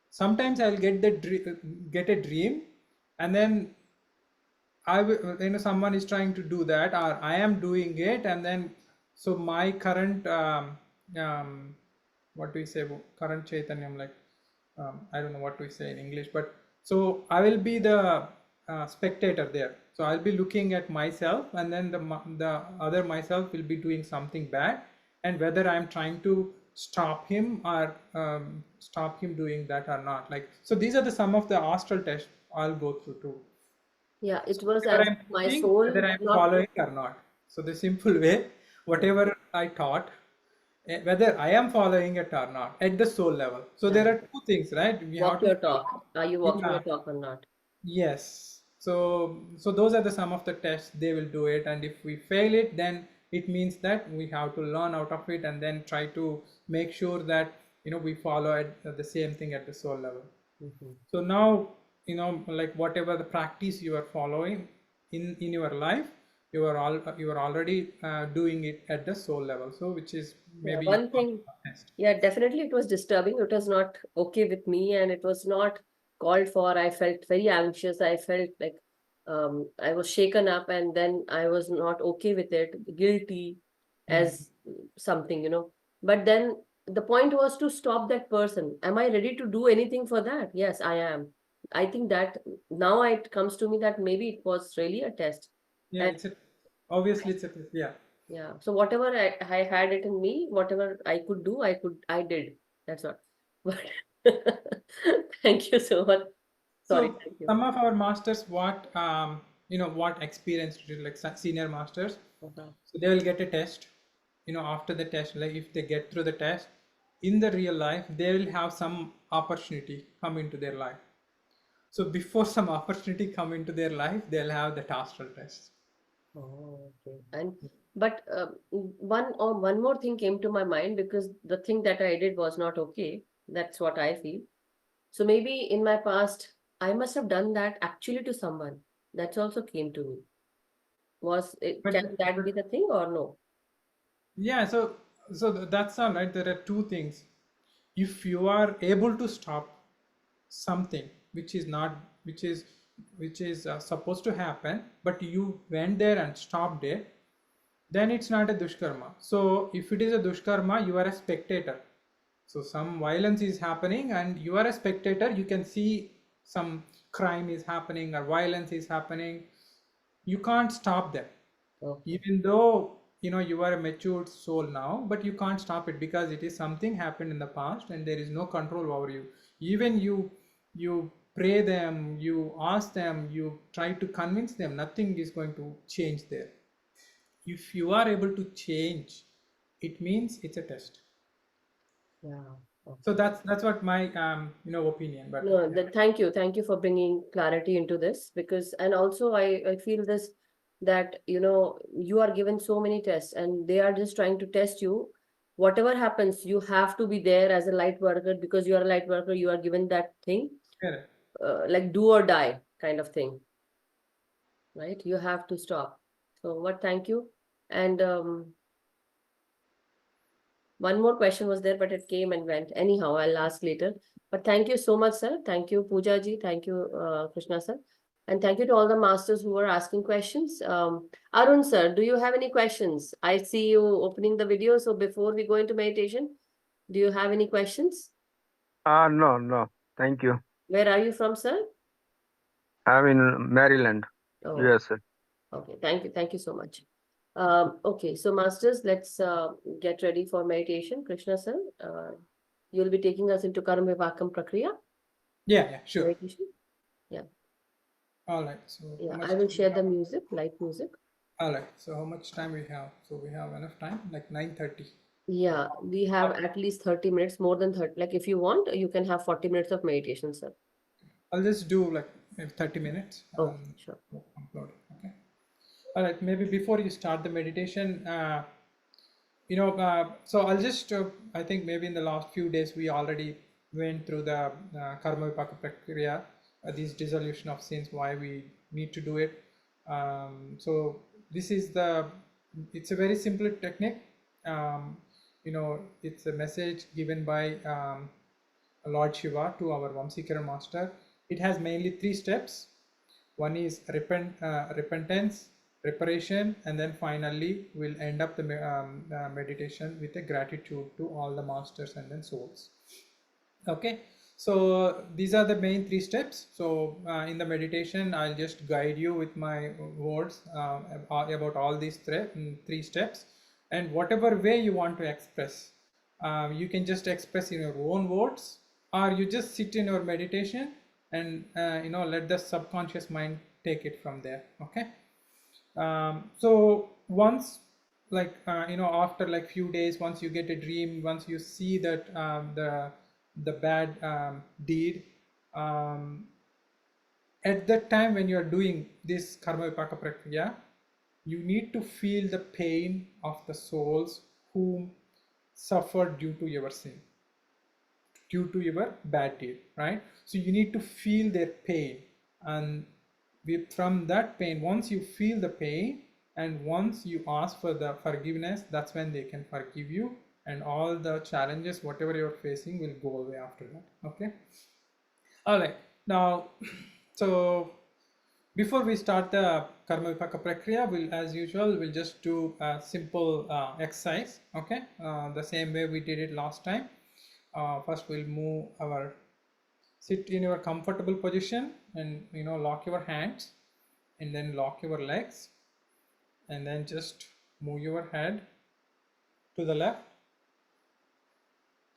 Sometimes I'll get a dream, and then I will, someone is trying to do that, or I am doing it, and then so my current what do we say, current chaitanyam, like, I don't know what we say in English, but so I will be the spectator there. So I'll be looking at myself, and then the other myself will be doing something bad, and whether I'm trying to stop him, or stop him doing that or not. Like, so these are the some of the astral tests I'll go through too.
Yeah, it
So
was
whether
as
I'm
my
teaching,
soul
whether I'm
not.
following or not. So the simple way, whatever I taught, whether I am following it or not at the soul level. So
Yeah.
there are two things, right? We have
Walk
to
your
follow.
talk. Are you walking
Yeah.
your talk or not?
Yes. So those are the some of the tests they will do it, and if we fail it, then it means that we have to learn out of it, and then try to make sure that we follow at the same thing at the soul level.
Mhm.
So now, like whatever the practice you are following in your life, you are already doing it at the soul level. So which is
Yeah,
maybe
one thing,
test.
yeah, definitely it was disturbing. It was not okay with me, and it was not called for. I felt very anxious. I felt like I was shaken up, and then I was not okay with it, guilty as something. But then the point was to stop that person. Am I ready to do anything for that? Yes, I am. I think that now it comes to me that maybe it was really a test.
Yeah,
And
it's a obviously it's a test. Yeah.
yeah, so whatever I had it in me, whatever I could do, I did. That's all. But thank you so much. Sorry,
So
thank you.
some of our masters, what experience did, like senior masters,
Uh-huh.
so they will get a test. After the test, like if they get through the test, in the real life, they will have some opportunity come into their life. So before some opportunity come into their life, they'll have the astral test.
Oh, okay. And but one more thing came to my mind, because the thing that I did was not okay. That's what I feel. So maybe in my past, I must have done that actually to someone. That's also came to me. Was it,
But,
can that
but
be the thing or no?
yeah, so that's all right. There are two things. If you are able to stop something which is not, which is which is supposed to happen, but you went there and stopped it, then it's not a dushkarma. So if it is a dushkarma, you are a spectator. So some violence is happening and you are a spectator, you can see some crime is happening or violence is happening. You can't stop them.
Okay.
Even though you are a matured soul now, but you can't stop it because it is something happened in the past and there is no control over you. Even you pray them, you ask them, you try to convince them, nothing is going to change there. If you are able to change, it means it's a test.
Yeah. Okay.
So that's what my opinion. But
No, thank you for bringing clarity into this, because, and also I feel this, that you are given so many tests and they are just trying to test you. Whatever happens, you have to be there as a light worker, because you are a light worker. You are given that thing,
correct.
like do or die kind of thing, right? You have to stop. So thank you. And one more question was there, but it came and went. Anyhow, I'll ask later. But thank you so much, sir. Thank you, Pooja ji. Thank you, Krishna sir. And thank you to all the masters who were asking questions. Arun sir, do you have any questions? I see you opening the video. So before we go into meditation, do you have any questions?
No, no. Thank you.
Where are you from, sir?
I'm in Maryland,
Oh,
USA.
okay. Thank you. Thank you so much. Okay, so masters, let's get ready for meditation. Krishna sir, you'll be taking us into Karmavipakam Prakriya.
Yeah, sure.
Meditation. Yeah.
All right. So
Yeah,
how much
I will
time
share
we
the
have?
music, light music.
All right. So how much time we have? So we have enough time, like 9:30.
Yeah, we have at least 30 minutes, more than 30. Like if you want, you can have 40 minutes of meditation, sir.
I'll just do like maybe 30 minutes.
Oh, sure.
Upload it. Okay. All right. Maybe before you start the meditation, so I'll just, I think maybe in the last few days, we already went through the Karmavipakam Prakriya, this dissolution of sins, why we need to do it. So this is it's a very simple technique. It's a message given by Lord Shiva to our Vamsikara master. It has mainly 3 steps. One is repentance, reparation, and then finally we'll end up the meditation with a gratitude to all the masters and then souls. Okay, so these are the main 3 steps. So in the meditation, I'll just guide you with my words about all these 3 steps, and whatever way you want to express, you can just express in your own words, or you just sit in your meditation and let the subconscious mind take it from there. Okay. So once, like after like few days, once you get a dream, once you see that the bad deed, at that time when you are doing this Karmavipaka Prakriya, you need to feel the pain of the souls who suffered due to your sin, due to your bad deed, right? So you need to feel their pain, and from that pain, once you feel the pain and once you ask for the forgiveness, that's when they can forgive you, and all the challenges whatever you're facing will go away after that. Okay. All right. Now, so before we start the Karmavipaka Prakriya, as usual, we'll just do a simple exercise. Okay. The same way we did it last time. First we'll sit in your comfortable position and lock your hands, and then lock your legs, and then just move your head to the left.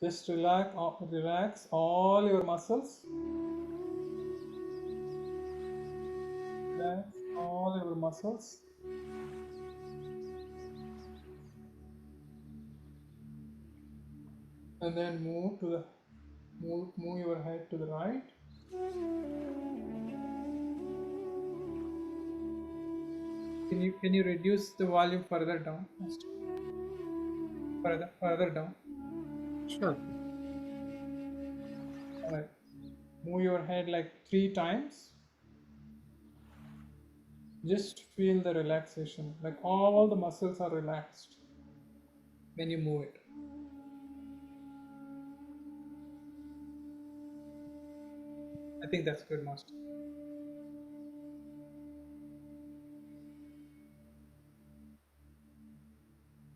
Just relax all your muscles. Relax all your muscles. And then move your head to the right. Can you reduce the volume further down? Further down.
Sure.
All right. Move your head like 3 times. Just feel the relaxation, like all the muscles are relaxed when you move it. I think that's good, master.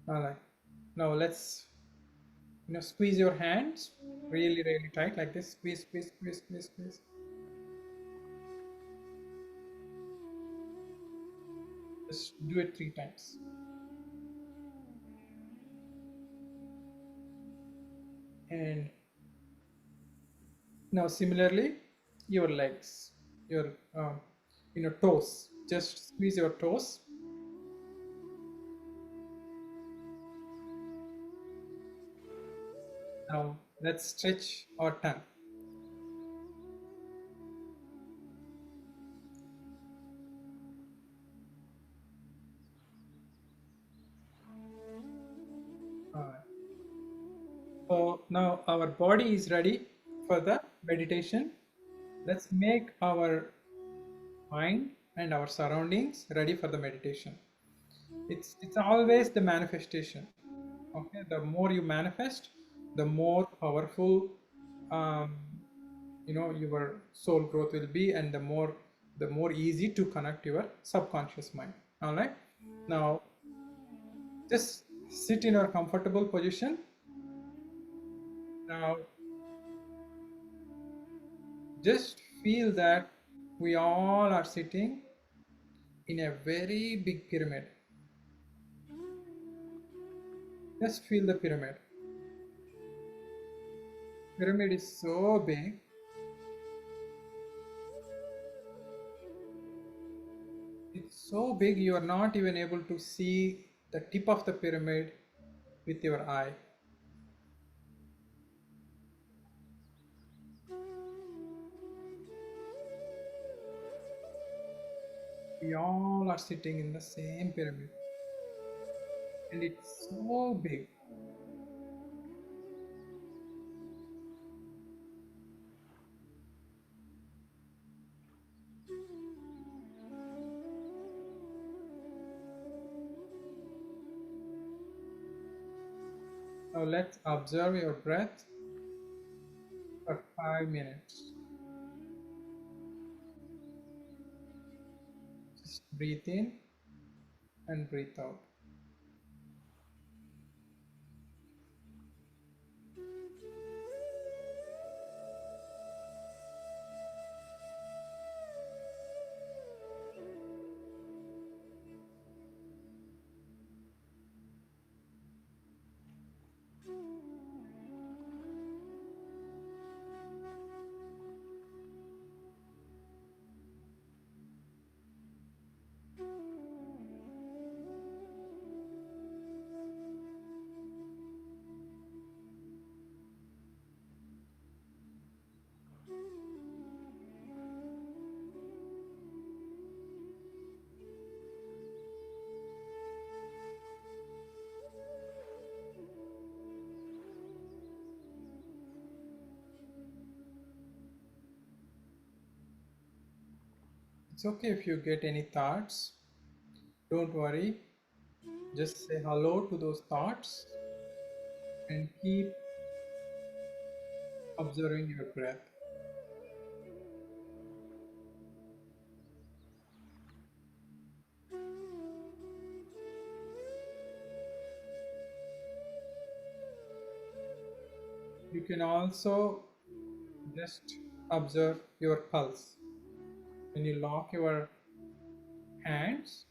All right. Now let's squeeze your hands really tight like this. Squeeze, squeeze, squeeze, squeeze, squeeze. Just do it 3 times. And now similarly, your legs, your toes. Just squeeze your toes. Now let's stretch our tongue. So now our body is ready for the meditation. Let's make our mind and our surroundings ready for the meditation. It's always the manifestation. Okay, the more you manifest, the more powerful your soul growth will be, and the more easy to connect your subconscious mind. All right, now just sit in a comfortable position. Now just feel that we all are sitting in a very big pyramid. Just feel the pyramid. Pyramid is so big. It's so big you are not even able to see the tip of the pyramid with your eye. We all are sitting in the same pyramid, and it's so big. Now let's observe your breath for 5 minutes. Just breathe in and breathe out. It's okay if you get any thoughts. Don't worry. Just say hello to those thoughts and keep observing your breath. You can also just observe your pulse. When you lock your hands,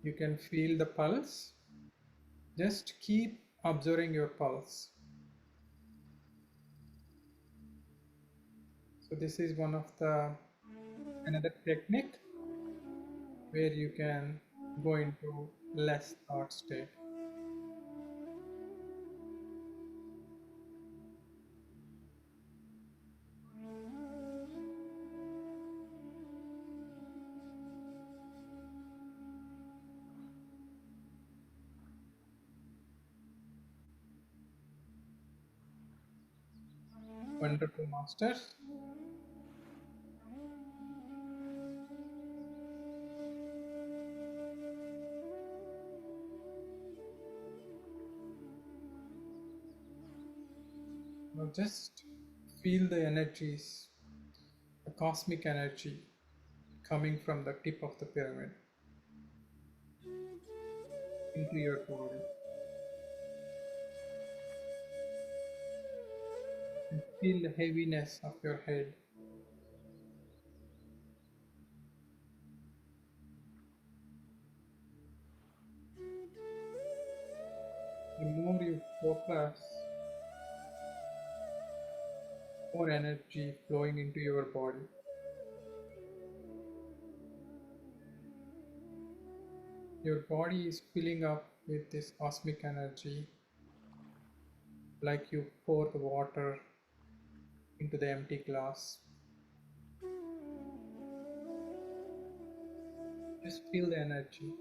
you can feel the pulse. Just keep observing your pulse. So this is one of the another technique where you can go into less thought state. Wonderful, masters. Now just feel the energies, the cosmic energy coming from the tip of the pyramid into your body. and feel the heaviness of your head. The more you focus, more energy flowing into your body. Your body is filling up with this cosmic energy, like you pour the water into the empty glass. Just feel the energy.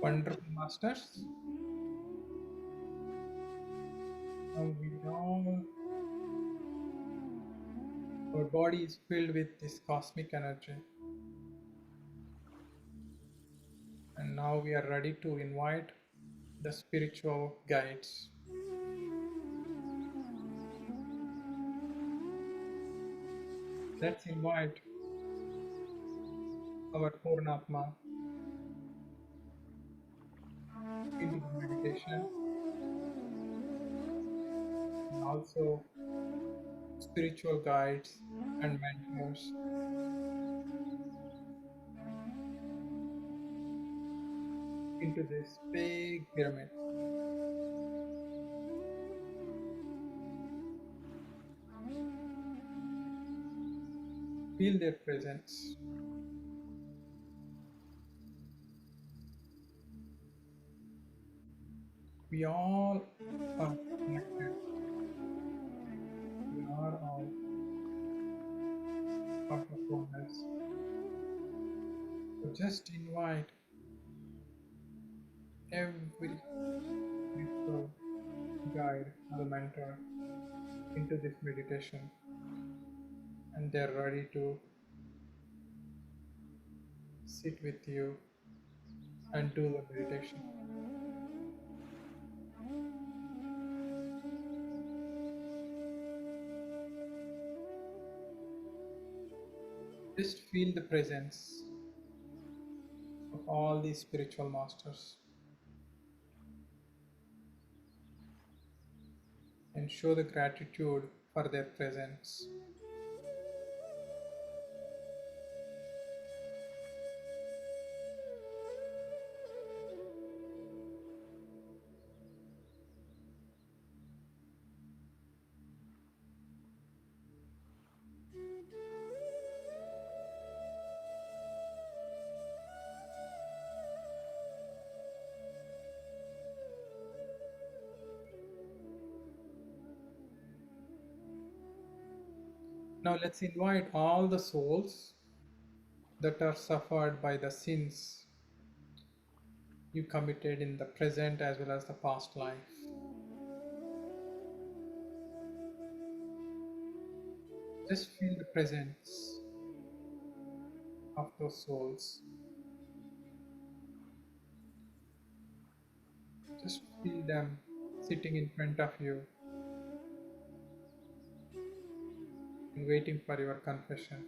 Wonderful masters. Now our body is filled with this cosmic energy. And now we are ready to invite the spiritual guides. Let's invite our Purnatma into the meditation, and also spiritual guides and mentors into this big pyramid. Feel their presence. We all are connected. We are all part of oneness. So just invite every spiritual guide or mentor into this meditation, and they're ready to sit with you and do the meditation. Just feel the presence of all these spiritual masters and show the gratitude for their presence. Now let's invite all the souls that are suffered by the sins you committed in the present as well as the past life. Just feel the presence of those souls. Just feel them sitting in front of you and waiting for your confession.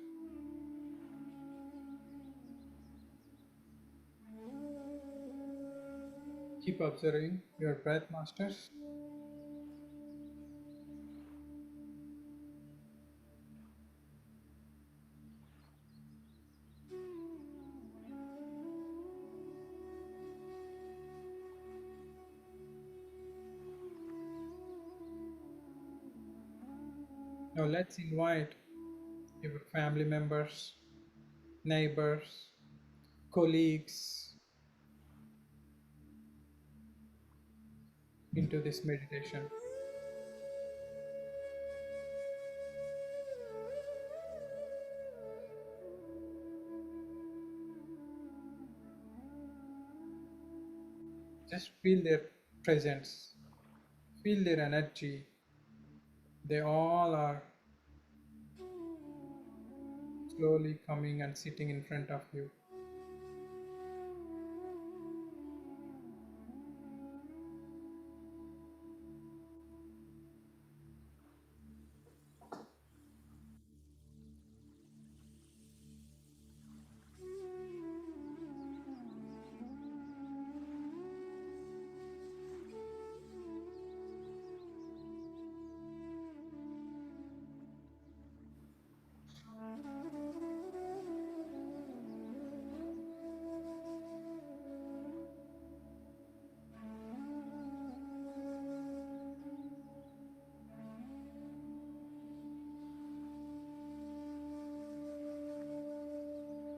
Keep observing your breath, masters. Now let's invite your family members, neighbors, colleagues into this meditation. Just feel their presence, feel their energy. They all are slowly coming and sitting in front of you.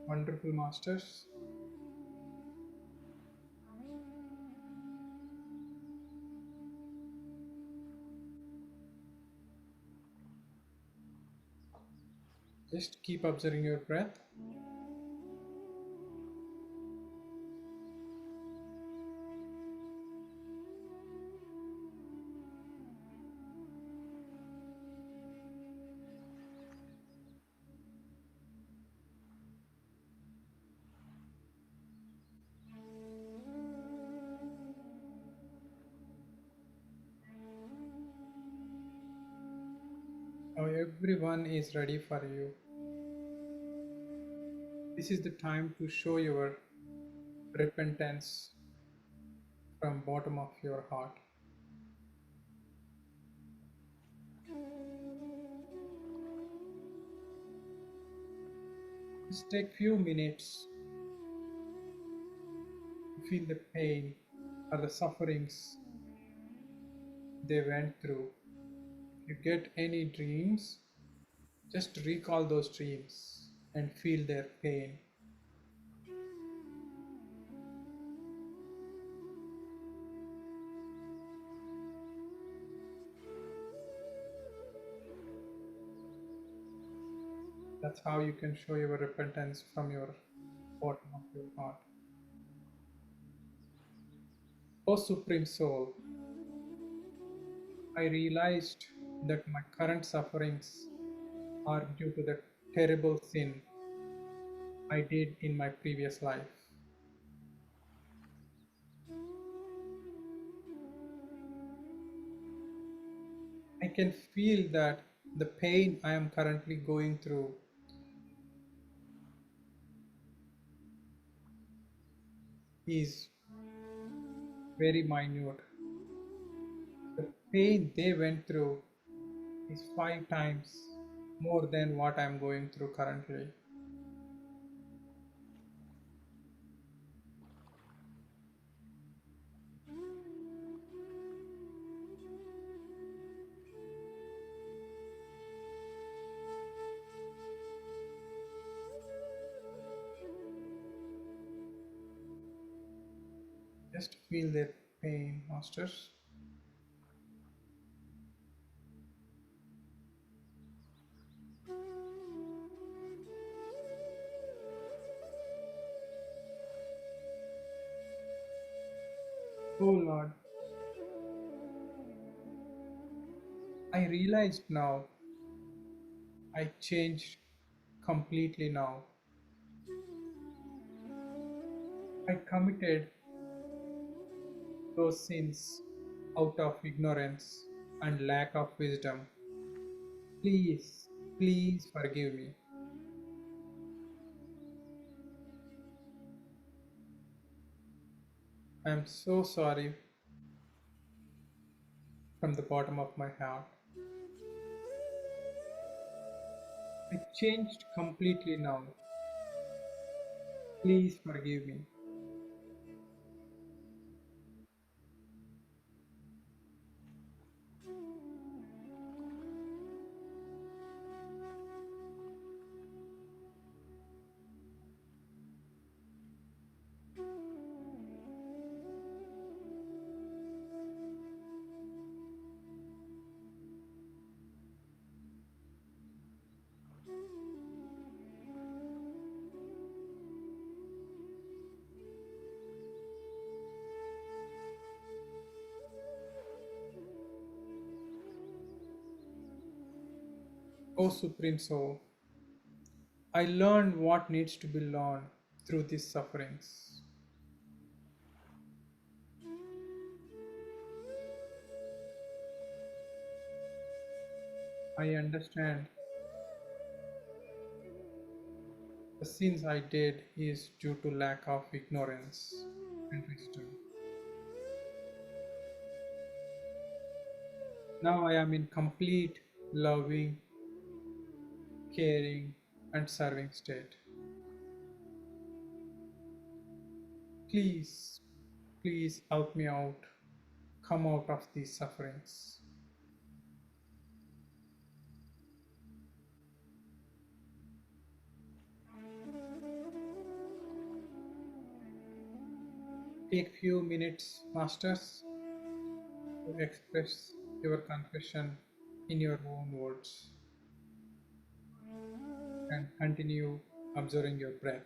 Wonderful masters. Just keep observing your breath. Now everyone is ready for you. This is the time to show your repentance from bottom of your heart. Just take few minutes to feel the pain or the sufferings they went through. If you get any dreams, just recall those dreams and feel their pain. That's how you can show your repentance from your bottom of your heart. O Supreme Soul, I realized that my current sufferings are due to the terrible sin I did in my previous life. I can feel that the pain I am currently going through is very minute. The pain they went through is 5 times more than what I'm going through currently. Just feel their pain, masters. Oh Lord, I realized now I changed completely now. I committed those sins out of ignorance and lack of wisdom. Please, please forgive me. I am so sorry from the bottom of my heart. I changed completely now. Please forgive me. O Supreme Soul, I learned what needs to be learned through these sufferings. I understand the sins I did is due to lack of ignorance and wisdom. Now I am in complete loving, caring, and serving state. Please, please help me out. Come out of these sufferings. Take few minutes, Masters, to express your confession in your own words and continue observing your breath.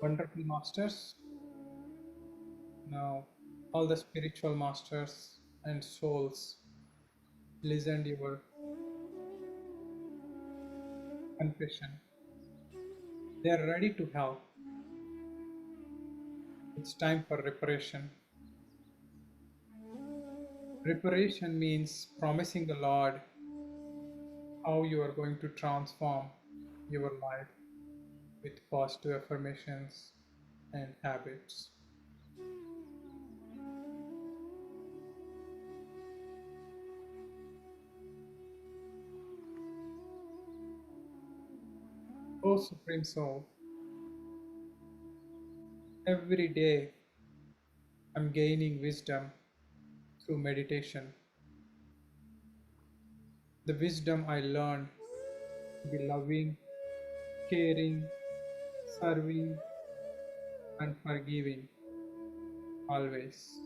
Wonderful Masters. Now, all the spiritual masters and souls listened your confession. They are ready to help. It's time for reparation. Reparation means promising the Lord how you are going to transform your life with positive affirmations and habits. O Supreme Soul, every day I'm gaining wisdom through meditation. The wisdom I learned to be loving, caring, serving, and forgiving always.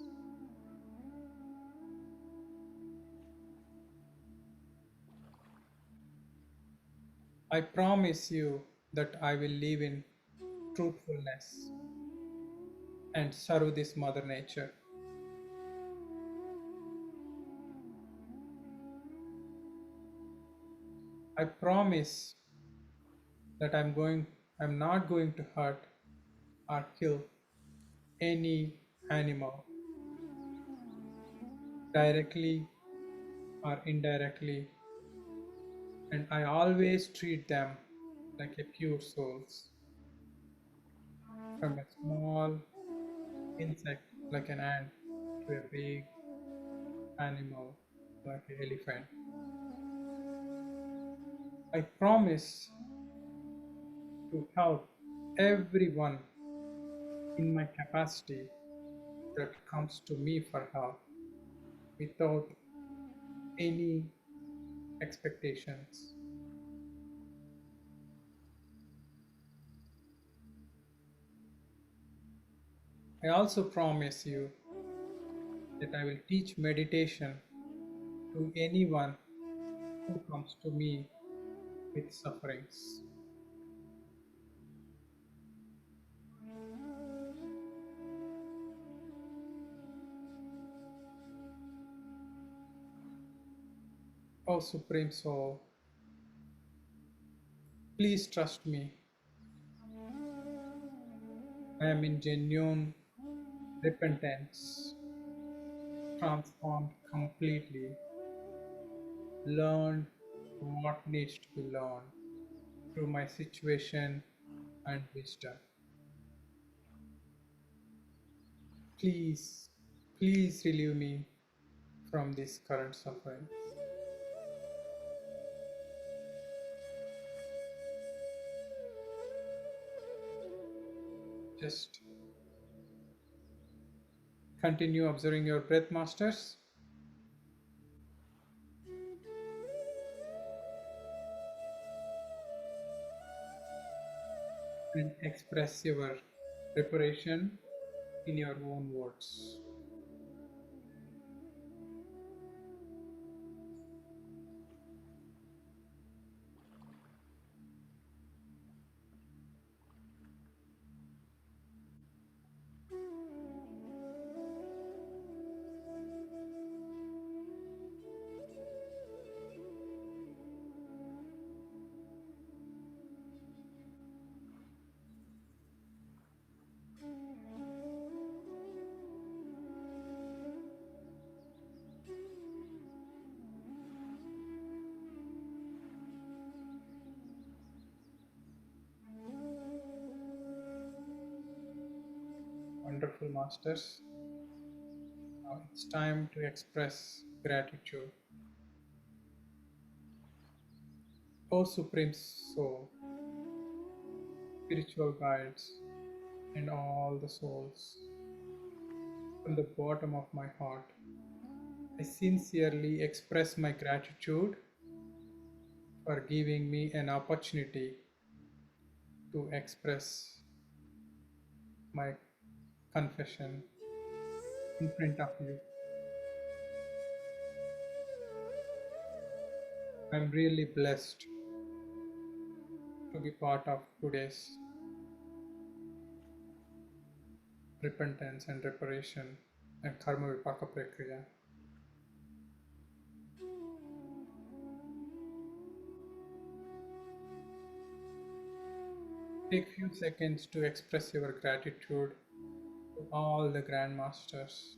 I promise you that I will live in truthfulness and serve this Mother Nature. I promise that I'm not going to hurt or kill any animal directly or indirectly, and I always treat them like a pure souls, from a small insect like an ant to a big animal like an elephant. I promise to help everyone in my capacity that comes to me for help without any expectations. I also promise you that I will teach meditation to anyone who comes to me with sufferings. Oh Supreme Soul, please trust me. I am in genuine repentance, transformed completely, learned what needs to be learned through my situation and wisdom. Please, please relieve me from this current suffering. Just continue observing your breath, Masters, and express your preparation in your own words. Wonderful, Masters. Now it's time to express gratitude. O Supreme Soul, spiritual guides, and all the souls, from the bottom of my heart, I sincerely express my gratitude for giving me an opportunity to express my confession in front of you. I'm really blessed to be part of today's repentance and reparation and Karmavipaka Prakriya. Take few seconds to express your gratitude to all the Grand Masters.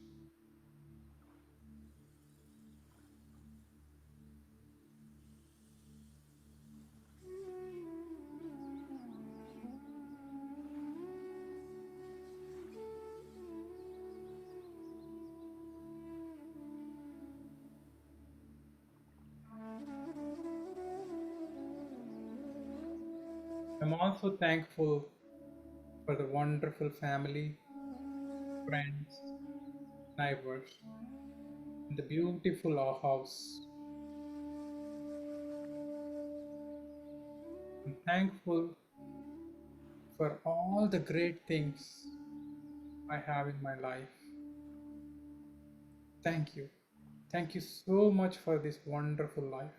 I'm also thankful for the wonderful family, friends, neighbors, and the beautiful house. I'm thankful for all the great things I have in my life. Thank you. Thank you so much for this wonderful life.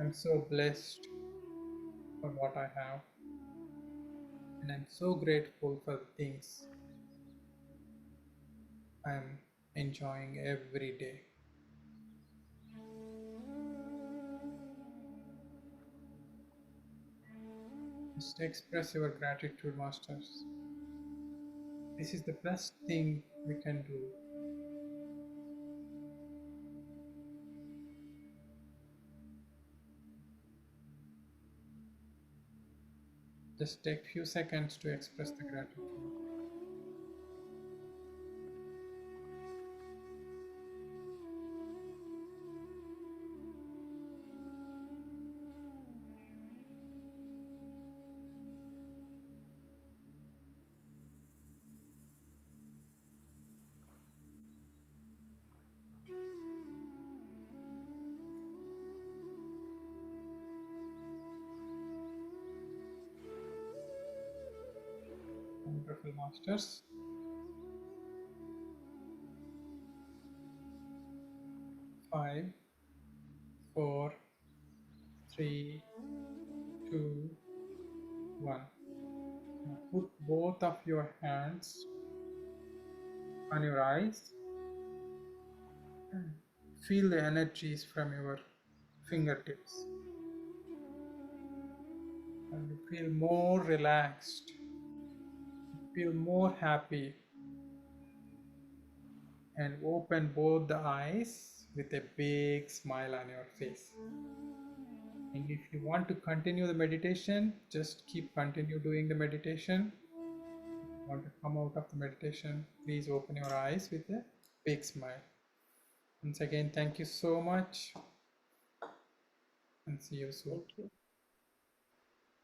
I'm so blessed for what I have, and I'm so grateful for the things I'm enjoying every day. Just express your gratitude, Masters. This is the best thing we can do. Just take few seconds to express the gratitude. Wonderful, Masters. 5, 4, 3, 2, 1. Now put both of your hands on your eyes. And feel the energies from your fingertips. And you feel more relaxed, feel more happy, and open both the eyes with a big smile on your face. And if you want to continue the meditation, just continue doing the meditation. If you want to come out of the meditation, please open your eyes with a big smile. Once again, thank you so much, and see you soon.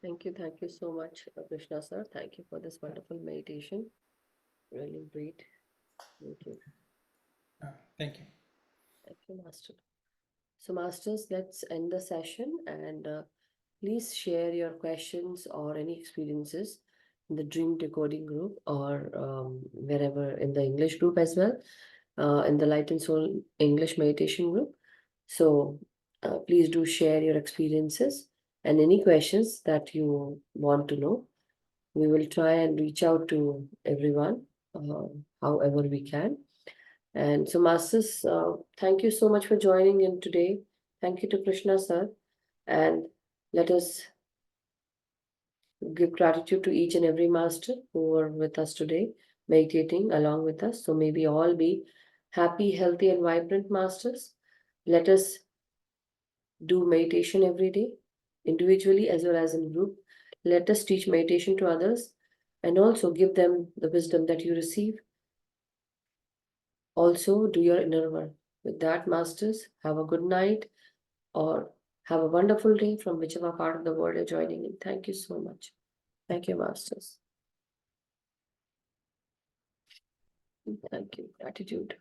Thank you. Thank you so much, Krishna sir. Thank you for this wonderful meditation. Really great. Thank you.
Thank you.
Thank you, Master. So, Masters, let's end the session, and please share your questions or any experiences in the Dream Decoding group, or wherever in the English group as well, in the Light and Soul English Meditation group. So please do share your experiences and any questions that you want to know. We will try and reach out to everyone however we can. And so, Masters, thank you so much for joining in today. Thank you to Krishna sir. And let us give gratitude to each and every master who are with us today, meditating along with us. So may we all be happy, healthy, and vibrant masters. Let us do meditation every day, individually as well as in group. Let us teach meditation to others and also give them the wisdom that you receive. Also, do your inner work. With that, masters, have a good night or have a wonderful day from whichever part of the world you're joining in. Thank you so much. Thank you, masters. Thank you. Gratitude.